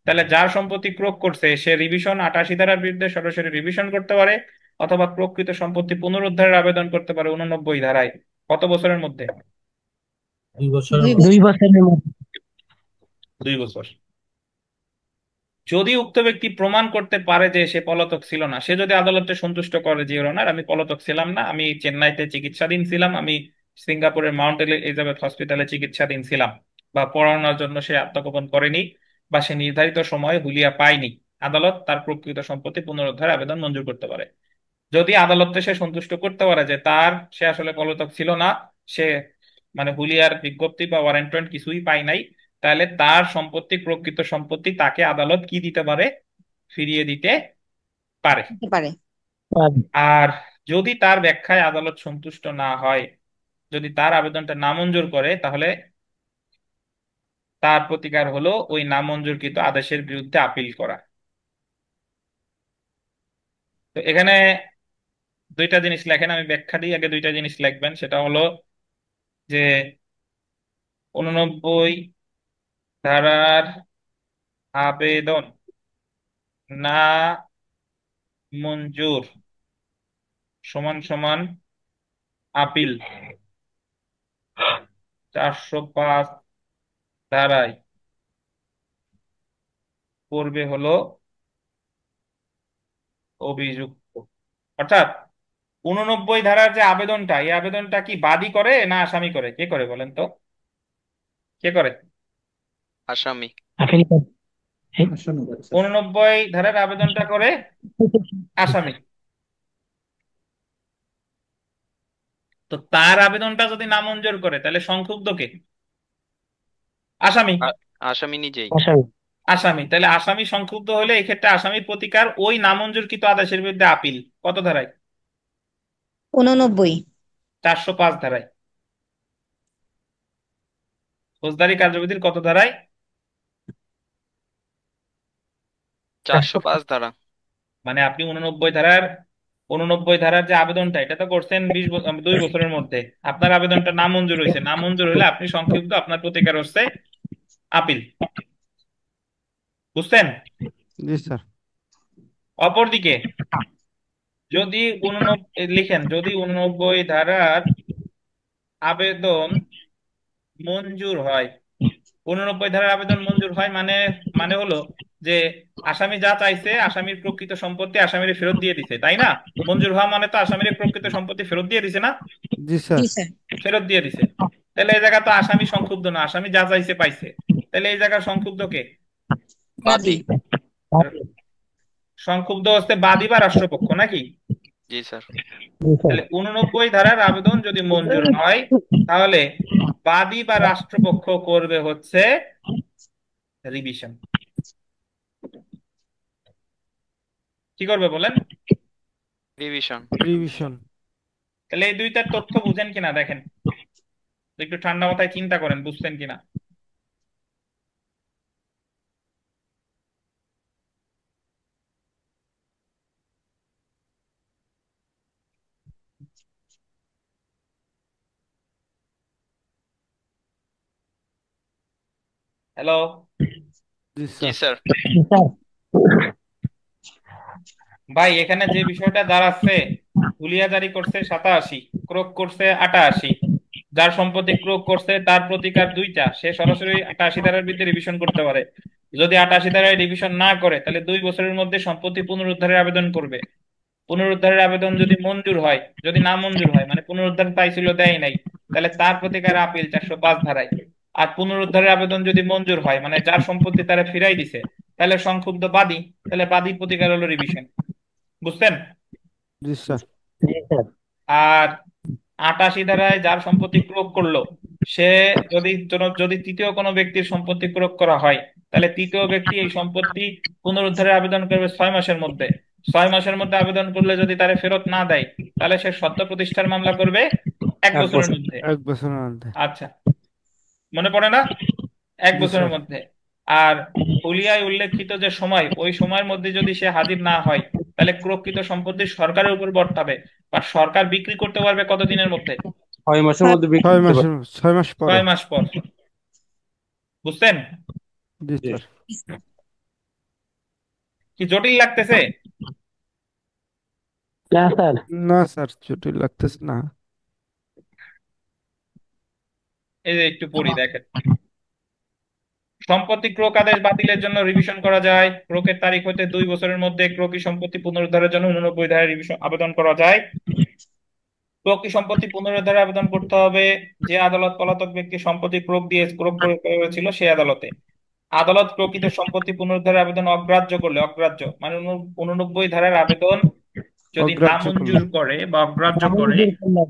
তাহলে যার সম্পত্তি ক্রোক করছে সে রিভিশন 88 ধারার বিরুদ্ধে সরাসরি রিভিশন করতে পারে, অথবা প্রকৃত সম্পত্তি পুনরুদ্ধারের আবেদন করতে পারে 89 ধারায়। কত বছরের মধ্যে? 2 বছরের 2 মধ্যে। বছর। 2 বছরের মধ্যে। 2 বছর। যদি উক্ত ব্যক্তি প্রমাণ করতে পারে যে সে পলাতক ছিল না, সে যদি আদালতে সন্তুষ্ট করে যে ইওর অনার আমি পলাতক ছিলাম না, আমি চেন্নাইতে চিকিৎসাধীন ছিলাম, আমি সিঙ্গাপুরের মাউন্ট এলিজাবেথ হসপিটালে চিকিৎসাধীন ছিলাম, বা পড়ানোর জন্য সে আত্মগোপন করেনি, বা সে নির্ধারিত সময়ে হুলিয়া পায়নি, আদালত তার প্রকৃত সম্পত্তি পুনরুদ্ধার আবেদন মঞ্জুর করতে পারে। যদি আদালতে সে সন্তুষ্ট করতে পারে যে সে আসলে পলাতক ছিল না, সে মানে হুলিয়ার বিজ্ঞপ্তি বা ওয়ারেন্ট কিছুই পায় নাই, তাহলে তার সম্পত্তি প্রকৃত সম্পত্তি তাকে আদালত কি দিতে পারে? ফিরিয়ে দিতে পারে। হতে পারে। আর যদি তার ব্যাখ্যায় আদালত সন্তুষ্ট না হয়, যদি তার আবেদনটা নামঞ্জুর করে, তাহলে তার প্রতিকার হলো ওই নামঞ্জুরকৃত আদেশের বিরুদ্ধে আপিল করা। তো এখানে দুইটা জিনিস লেখেন, আমি ব্যাখ্যা দিই, আগে দুইটা জিনিস লিখবেন। সেটা হলো যে 89 ধারার আবেদন না মঞ্জুর সমান সমান আপিল। 405 ধারায় পড়বে হলো অভিযুক্ত। অর্থাৎ 89 ধারার যে আবেদনটা, এই আবেদনটা কি বাদী করে না আসামি করে? কে করে বলেন তো? কে করে? আসামি। আপিল করে। 89 ধারার আবেদনটা করে আসামি। তো তার আবেদনটা যদি নামঞ্জুর করে তাহলে সংক্ষুব্ধ কে? আসামি। আসামি নিজেই। আসামি। আসামি। তাহলে আসামি সংক্ষুব্ধ হলে এই ক্ষেত্রে আসামির প্রতিকার ওই নামঞ্জুরকৃত আদেশের বিরুদ্ধে আপিল। কত ধারায়? 89। 405 ধারায়। ফৌজদারি কার্যবিধির কত ধারায়? 405 ধারা। মানে আপনি 89 ধারার যে আবেদনটা এটা তো করছেন 2 বছরের মধ্যে, আপনার আবেদনটা নামঞ্জুর হয়েছে, নামঞ্জুর হলে আপনি সংক্ষিপ্ত, আপনার প্রতিকার হচ্ছে আপিল। বুঝছেন? জি স্যার। অপরদিকে যদি 89 লিখেন, যদি 89 ধারার আবেদন মঞ্জুর হয়, 89 ধারার আবেদন মঞ্জুর হয় মানে মানে হলো যে আসামি যা চাইছে আসামির প্রকৃত সম্পত্তি আসামির ফেরত দিয়ে দিছে, তাই না? মঞ্জুর হওয়া মানে তো আসামির প্রকৃত সম্পত্তি ফেরত দিয়ে দিছে না? জি স্যার। জি স্যার। ফেরত দিয়ে দিছে। তাহলে এই জায়গা তো আসামি সংক্ষুব্ধ না, আসামি যা চাইছে পাইছে। তাহলে এই জায়গার সংক্ষুব্ধ কে? বাদী। সংক্ষুব্ধ হচ্ছে বাদী বা রাষ্ট্রপক্ষ, নাকি? জি স্যার। তাহলে 89 ধারার আবেদন যদি মঞ্জুর হয় তাহলে বাদী বা রাষ্ট্রপক্ষ করবে হচ্ছে রিভিশন। কি করবে বলেন? রিভিশন। রিভিশন। তাহলে এই দুইটার তথ্য বুঝেন কিনা দেখেন, একটু ঠান্ডা মাথায় চিন্তা করেন বুঝছেন কিনা। হ্যালো জি জি স্যার। স্যার। ভাই, এখানে যে বিষয়টা দাঁড়াচ্ছে, হুলিয়া জারি করছে 87, ক্রোক করছে 88। যার সম্পত্তি ক্রোক করছে তার প্রতিকার দুইটা, সে সরাসরি 88 ধারার ভিত্তিতে রিভিশন করতে পারে। যদি 88 ধারায় রিভিশন না করে তাহলে 2 বছরের মধ্যে সম্পত্তি পুনরুদ্ধারের আবেদন করবে। পুনরুদ্ধারের আবেদন যদি মঞ্জুর হয়, যদি না মঞ্জুর হয় মানে পুনরুদ্ধার চাইছিল দেয় নাই, তাহলে তার প্রতিকার আপিল 405 ধারায়। আর পুনরুদ্ধারের আবেদন যদি মঞ্জুর হয় মানে যার সম্পত্তি তারা ফিরাই দিছে, তাহলে সংক্ষুব্ধ বাদী, তাহলে বাদীর প্রতিকার হলো রিভিশন। বুঝছেন? জি স্যার। আর 88 ধারায় যার সম্পত্তি ক্রোক করলো সে যদি যদি তৃতীয় কোনো ব্যক্তির সম্পত্তি ক্রোক করা হয় তাহলে তৃতীয় ব্যক্তি এই সম্পত্তি পুনরুদ্ধারের আবেদন করবে 6 মাসের মধ্যে। 6 মাসের মধ্যে আবেদন করলে যদি তারে ফেরত না দেয় তাহলে সে সত্য প্রতিষ্ঠার মামলা করবে 1 বছরের মধ্যে। 1 বছরের মধ্যে। আচ্ছা, মনে পড়ে না? এক জি বছরের স্যার। মধ্যে। আর হুলিয়ায় উল্লেখিত যে সময়, ওই সময়ের মধ্যে যদি সে হাজির না হয় তাহলে প্রকৃত সম্পত্তি সরকারের উপর বর্তাবে, বা সরকার বিক্রি করতে পারবে কতদিনের মধ্যে? 6 মাসের স্যার, মধ্যে বিক্রি ছয় করতে পারে। মাসের 6 মাস পরে। 6 মাস পর। বুঝছেন? জি জি। স্যার। কি জটিল লাগতেছে? না স্যার, জটিল লাগতেছে না। এই যে একটু পড়ি দেখেন। সম্পত্তি ক্রোক আদেশ বাতিলের জন্য রিভিশন করা যায়। ক্রোকের তারিখ হতে 2 বছরের মধ্যে ক্রোকি সম্পত্তি পুনরুদ্ধারের জন্য 89 ধারায় রিভিশন আবেদন করা যায়। ক্রোকি সম্পত্তি পুনরুদ্ধারে আবেদন করতে হবে যে আদালত পলাতক ব্যক্তি সম্পত্তি ক্রোক করেছিল সেই আদালতে। আদালত প্রকৃত সম্পত্তি পুনরুদ্ধারের আবেদন অগ্রাহ্য করলে, অগ্রাহ্য মানে 89 ধারার আবেদন যদি অগ্রাহ্য করলে। নামঞ্জুর করে বা অগ্রাহ্য করে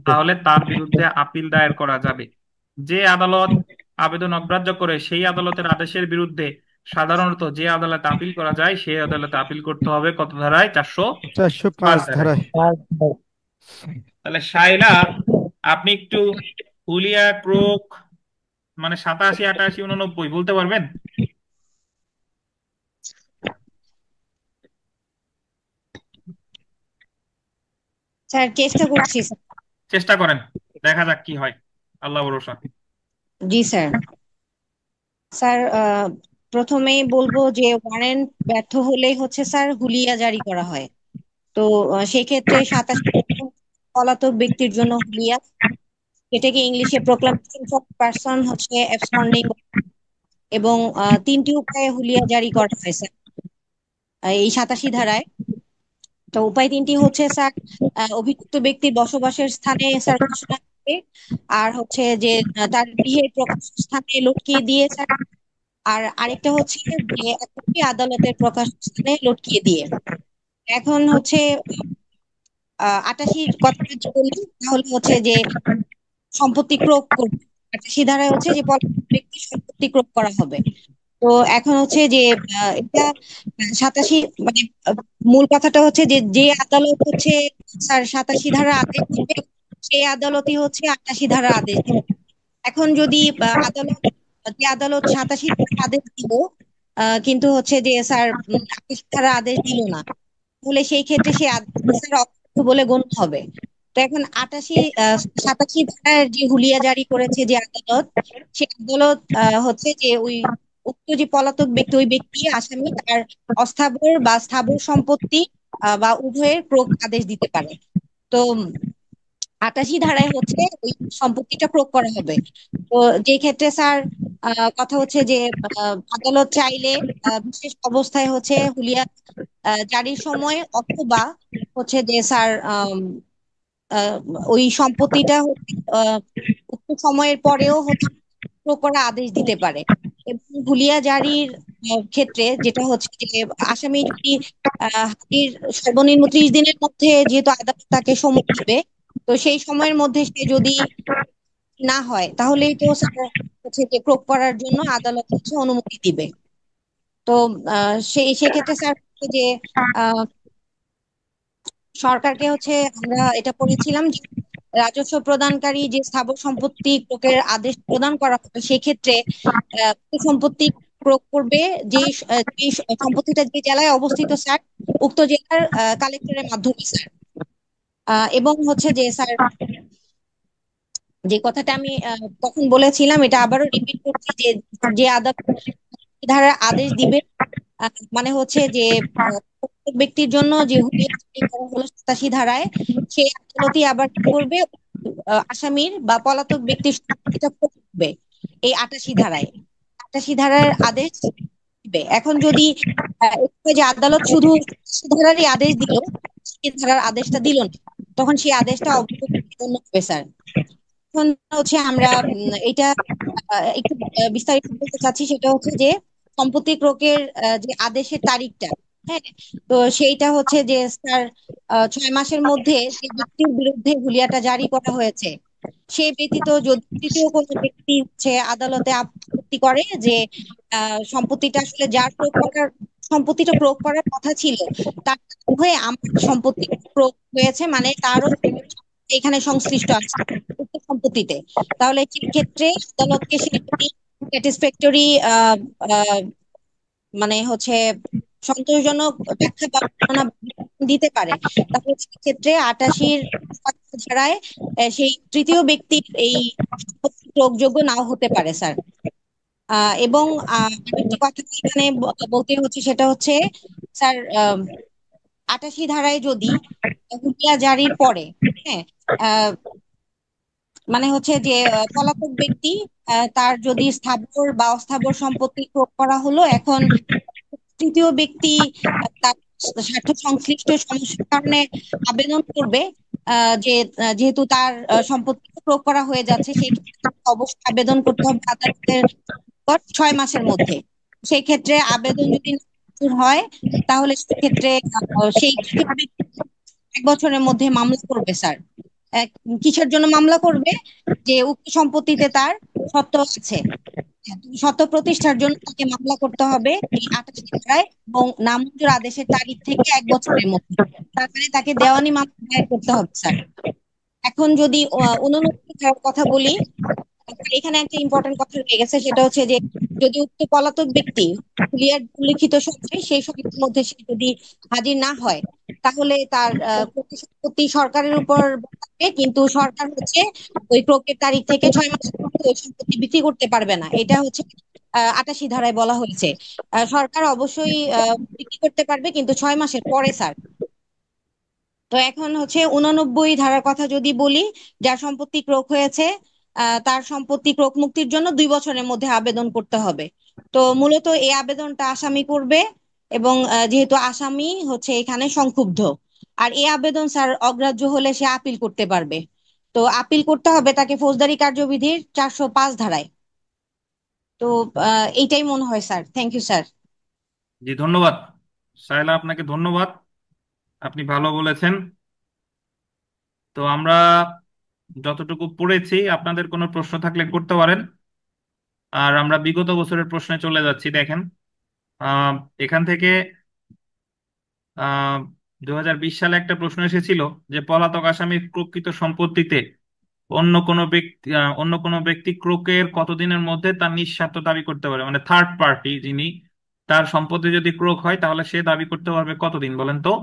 তাহলে তার বিরুদ্ধে আপিল দায়ের করা যাবে। যে আদালত আবেদন অগ্রাহ্য করে সেই আদালতের আদেশের বিরুদ্ধে সাধারণত যে আদালতে আপিল করা যায় সেই আদালতে আপিল করতে হবে কত ধারায়? 405 405 ধারায়। ধারায়। তাহলে শাইলা, আপনি একটু হুলিয়া ক্রোক মানে 87, 88, 89 বলতে পারবেন? স্যার চেষ্টা করছি স্যার। চেষ্টা করেন, দেখা যাক কি হয়, আল্লাহ ভরসা। জি স্যার। স্যার প্রথমেই বলবো যে ওয়ারেন্ট ব্যর্থ হলেই হচ্ছে স্যার হুলিয়া জারি করা হয়। তো সেক্ষেত্রে 87 পলাতক ব্যক্তির জন্য হুলিয়া, এটাকে ইংলিশে প্রোক্লামেশন ফর পারসন হচ্ছে অ্যাবসকন্ডিং, এবং 3টি উপায়ে হুলিয়া জারি করা হয় স্যার এই 87 ধারায়। তো উপায় 3টি হচ্ছে স্যার, অভিযুক্ত ব্যক্তির বসবাসের স্থানে স্যার ঘোষণা করে, আর হচ্ছে যে তার গৃহের প্রকাশ্য স্থানে লটকিয়ে দিয়ে স্যার, আর আরেকটা হচ্ছে যে একটি আদালতের প্রকাশ্য স্থানে লটকিয়ে দিয়ে। এখন হচ্ছে 88 কথা যদি বলি তাহলে হচ্ছে যে সম্পত্তি ক্রোক করবে। 88 ধারায় হচ্ছে যে পলাতক ব্যক্তির সম্পত্তি ক্রোক করা হবে। তো এখন হচ্ছে যে এটা 87 মানে মূল কথাটা হচ্ছে যে যে আদালত হচ্ছে স্যার 87 ধারা আদেশ দিবে সেই আদালতই হচ্ছে 88 ধারা আদেশ দিবে। এখন যদি আদালত, যে আদালত 87 ধারা আদেশ দিল কিন্তু হচ্ছে যে স্যার 88 ধারা আদেশ দিল না, তাহলে সেই ক্ষেত্রে সে আদেশ স্যার অবৈধ বলে গণ্য হবে। তো এখন 87 ধারার যে হুলিয়া জারি করেছে যে আদালত, সে আদালত হচ্ছে যে ওই উক্ত যে পলাতক ব্যক্তি, ওই ব্যক্তি আসামি তার অস্থাবর বা স্থাবর সম্পত্তি বা উভয়ের ক্রোক আদেশ দিতে পারে। তো 88 ধারায় হচ্ছে ওই সম্পত্তিটা ক্রোক করা হবে। তো যে ক্ষেত্রে স্যার কথা হচ্ছে যে আদালত চাইলে বিশেষ অবস্থায় হচ্ছে হুলিয়া জারির সময় অথবা হচ্ছে যে স্যার আহ, ওই সম্পত্তিটা হচ্ছে উক্ত সময়ের পরেও হচ্ছে প্রয়োগ করার আদেশ দিতে পারে। এবং হুলিয়া জারির ক্ষেত্রে যেটা হচ্ছে যে আসামি যদি হাজির সর্বনিম্ন 30 দিনের মধ্যে, যেহেতু আদালত তাকে সময় দিবে, তো সেই সময়ের মধ্যে সে যদি না হয় তাহলেই তো স্যার হচ্ছে যে প্রয়োগ করার জন্য আদালত হচ্ছে অনুমতি দিবে। তো সেই সেক্ষেত্রে স্যার হচ্ছে যে আহ, সরকারকে হচ্ছে আমরা এটা করেছিলাম যে রাজস্ব প্রদানকারী যে স্থাবর সম্পত্তি ক্রয়ের আদেশ প্রদান করা হবে সেক্ষেত্রে উক্ত সম্পত্তি ক্রয় করবে যে সম্পত্তিটা যে জেলায় অবস্থিত স্যার, উক্ত জেলার কালেক্টরের মাধ্যমে স্যার। এবং হচ্ছে যে স্যার যে কথাটা আমি তখন বলেছিলাম এটা আবারও রিপিট করছি যে যে আদালত ধারার আদেশ দিবে মানে হচ্ছে যে প্রত্যেক ব্যক্তির জন্য যে হুলিয়া জারি করা হলো 87 ধারায়, সেই আদালতই আবার কি করবে, আসামির বা পলাতক ব্যক্তির সম্পত্তিটা করবে এই 88 ধারায়। 88 ধারার আদেশ দিবে। এখন যদি একটু যে আদালত শুধু 87 ধারারই আদেশ দিল, সেই ধারার আদেশটা দিল না, তখন সেই আদেশটা অবৈধ হবে স্যার। এখন হচ্ছে আমরা এটা একটু বিস্তারিত বলতে চাচ্ছি, সেটা হচ্ছে যে সম্পত্তি ক্রয়ের যে আদেশের তারিখটা, হ্যাঁ, তো সেইটা হচ্ছে যে স্যার 6 মাসের মধ্যে যে ব্যক্তির বিরুদ্ধে হুলিয়াটা জারি করা হয়েছে সে ব্যতীত যদি তৃতীয় কোনো ব্যক্তি হচ্ছে আদালতে আপত্তি করে যে সম্পত্তিটা আসলে যার প্রয়োগ করার সম্পত্তিটা প্রয়োগ করার কথা ছিল তার হয়ে আমার সম্পত্তি প্রয়োগ হয়েছে, মানে তারও এখানে সংশ্লিষ্ট আছে উক্ত সম্পত্তিতে, তাহলে সেক্ষেত্রে আদালতকে সে যদি স্যাটিসফ্যাক্টরি মানে হচ্ছে সন্তোষজনক ব্যাখ্যা বা বর্ণনা দিতে পারে, তাহলে সেক্ষেত্রে 88 ধারায় সেই তৃতীয় ব্যক্তির এই সম্পত্তি প্রয়োগযোগ্য নাও হতে পারে স্যার। এবং আরেকটি কথা এখানে বলতে হচ্ছে সেটা হচ্ছে স্যার 88 ধারায় যদি হুলিয়া জারির পরে, হ্যাঁ, মানে হচ্ছে যে পলাতক ব্যক্তি তার যদি স্থাবর বা অস্থাবর সম্পত্তি ক্রয় করা হলো, এখন তৃতীয় ব্যক্তি তার স্বার্থ সংশ্লিষ্ট সমস্যার কারণে আবেদন করবে যে যেহেতু তার সম্পত্তি ক্রয় করা হয়ে যাচ্ছে, সেই ক্ষেত্রে তাকে অবশ্যই আবেদন করতে হবে আদালতের নিকট 6 মাসের মধ্যে। সেই ক্ষেত্রে আবেদন যদি মঞ্জুর হয় তাহলে সেক্ষেত্রে সেই তৃতীয় ব্যক্তি 1 বছরের মধ্যে মামলা করবে স্যার। এক- কিসের জন্য মামলা করবে, যে উক্ত সম্পত্তিতে তার সত্ত্ব আছে, সত্ত্ব প্রতিষ্ঠার জন্য তাকে মামলা করতে হবে এই 88 ধারায়, এবং নামঞ্জুর আদেশের তারিখ থেকে 1 বছরের মধ্যে। তার মানে তাকে দেওয়ানি মামলা দায়ের করতে হবে স্যার। এখন যদি 89 ধারার কথা বলি, এখানে একটা ইম্পর্টেন্ট কথা রয়ে গেছে, সেটা হচ্ছে যে যদি উক্ত পলাতক ব্যক্তি হুলিয়ার উল্লিখিত সময় সেই সময়ের মধ্যে সে যদি হাজির না হয় তাহলে তার প্রতি সম্পত্তি সরকারের উপর থাকবে, কিন্তু সরকার হচ্ছে ওই প্রত্যেক তারিখ থেকে 6 মাসের মধ্যে ওই সম্পত্তি বিক্রি করতে পারবে না। এটা হচ্ছে 88 ধারায় বলা হয়েছে। সরকার অবশ্যই বিক্রি করতে পারবে, কিন্তু 6 মাসের পরে স্যার। তো এখন হচ্ছে 89 ধারার কথা যদি বলি, যার সম্পত্তি ক্রোক হয়েছে তার সম্পত্তি ক্রোক মুক্তির জন্য 2 বছরের মধ্যে আবেদন করতে হবে। তো মূলত এই আবেদনটা আসামি করবে, এবং যেহেতু আসামি হচ্ছে এখানে সংক্ষুব্ধ, আর এই আবেদন স্যার অগ্রাহ্য হলে সে আপিল করতে পারবে। তো আপিল করতে হবে তাকে ফৌজদারি কার্যবিধির 405 ধারায়। তো এইটাই মনে হয় স্যার। Thank you sir. জি ধন্যবাদ। সাহেলা, আপনাকে ধন্যবাদ, আপনি ভালো বলেছেন। তো আমরা যতটুকু পড়েছি, আপনাদের কোনো প্রশ্ন থাকলে করতে পারেন। আর আমরা বিগত বছরের প্রশ্নে চলে যাচ্ছি। দেখেন, আহ, এখান থেকে আহ 2020 সালে একটা প্রশ্ন এসেছিল যে পলাতক আসামির প্রকৃত সম্পত্তিতে অন্য কোনো ব্যক্তি ক্রোকের কতদিনের মধ্যে তার নিঃস্বার্থ দাবি করতে পারে, মানে থার্ড পার্টি যিনি, তার সম্পত্তি যদি ক্রোক হয় তাহলে সে দাবি করতে পারবে কতদিন বলেন তো?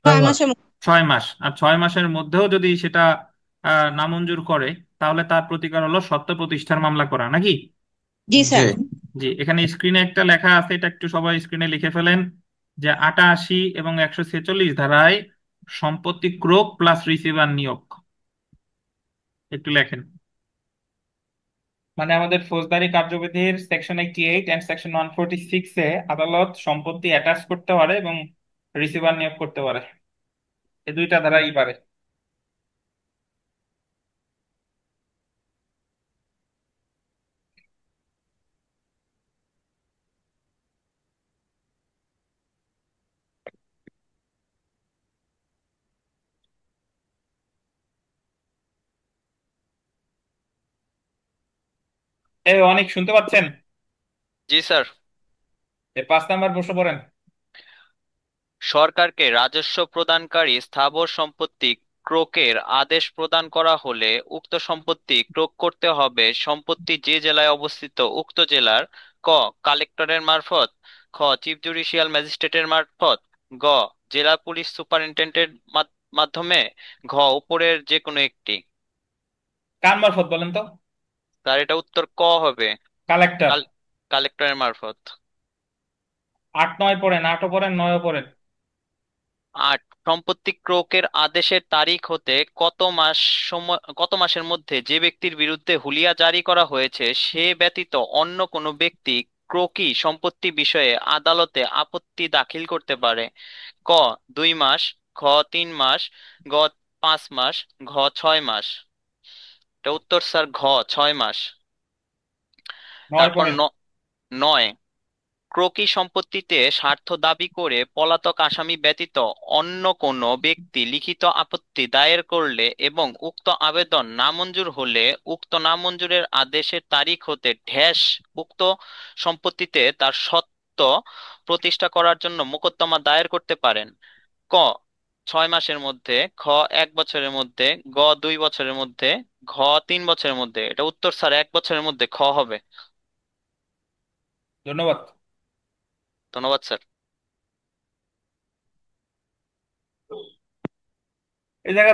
6 মাস। 6 মাসের 6 মাস। আর 6 মাসের মধ্যেও যদি সেটা নামঞ্জুর করে তাহলে তার প্রতিকার হলো সত্য প্রতিষ্ঠার মামলা করা, নাকি? জি জি। স্যার। জি, এখানে স্ক্রিনে একটা লেখা আছে, এটা একটু সবাই স্ক্রিনে লিখে ফেলেন, যে 88 এবং 146 ধারায় সম্পত্তি ক্রোক প্লাস রিসিভার নিয়োগ, একটু লেখেন। মানে আমাদের ফৌজদারি কার্যবিধির সেকশন 88 এন্ড সেকশন 146 এ আদালত সম্পত্তি অ্যাটাচ করতে পারে এবং রিসিভার নিয়োগ করতে পারে, এই দুইটা ধারাই পারে। অনেক শুনতে পাচ্ছেন? জি স্যার। 5 নাম্বার প্রশ্ন পড়েন। সরকারকে রাজস্ব প্রদানকারী স্থাবর সম্পত্তি ক্রোকের আদেশ প্রদান করা হলে উক্ত সম্পত্তি ক্রোক করতে হবে সম্পত্তি যে জেলায় অবস্থিত উক্ত জেলার ক কালেক্টরের মারফত, খ চিফ জুডিশিয়াল ম্যাজিস্ট্রেটের মারফত, গ জেলা পুলিশ সুপারিনটেন্ডেন্টের মাধ্যমে, ঘ উপরের যে কোনো একটি। কার মারফত বলেন তো? স্যার এটা উত্তর ক হবে। কালেক্টর। কাল- কালেক্টরের মারফত। 8 9 পড়েন, 8ও পড়েন, 9ও পড়েন। 8 সম্পত্তি ক্রোকের আদেশের তারিখ হতে কত মাসের মধ্যে যে ব্যক্তির বিরুদ্ধে হুলিয়া জারি করা হয়েছে সে ব্যতীত অন্য কোনো ব্যক্তি ক্রোকি সম্পত্তি বিষয়ে আদালতে আপত্তি দাখিল করতে পারে। ক 2 মাস, খ 3 মাস, গ 5 মাস, ঘ 6 মাস। এটা উত্তর স্যার ঘ 6 মাস। 9 তারপর পড়েন। 9 ক্রোকি সম্পত্তিতে স্বার্থ দাবি করে পলাতক আসামি ব্যতীত অন্য কোনো ব্যক্তি লিখিত আপত্তি দায়ের করলে এবং উক্ত আবেদন নামঞ্জুর হলে উক্ত নামঞ্জুরের আদেশের তারিখ হতে উক্ত সম্পত্তিতে তার সত্ত্ব প্রতিষ্ঠা করার জন্য মোকদ্দমা দায়ের করতে পারেন। ক 6 মাসের মধ্যে, খ 1 বছরের মধ্যে, গ 2 বছরের মধ্যে, ঘ 3 বছরের মধ্যে। এটা উত্তর স্যার 1 বছরের মধ্যে খ হবে। ধন্যবাদ। ধন্যবাদ স্যার। এই জায়গা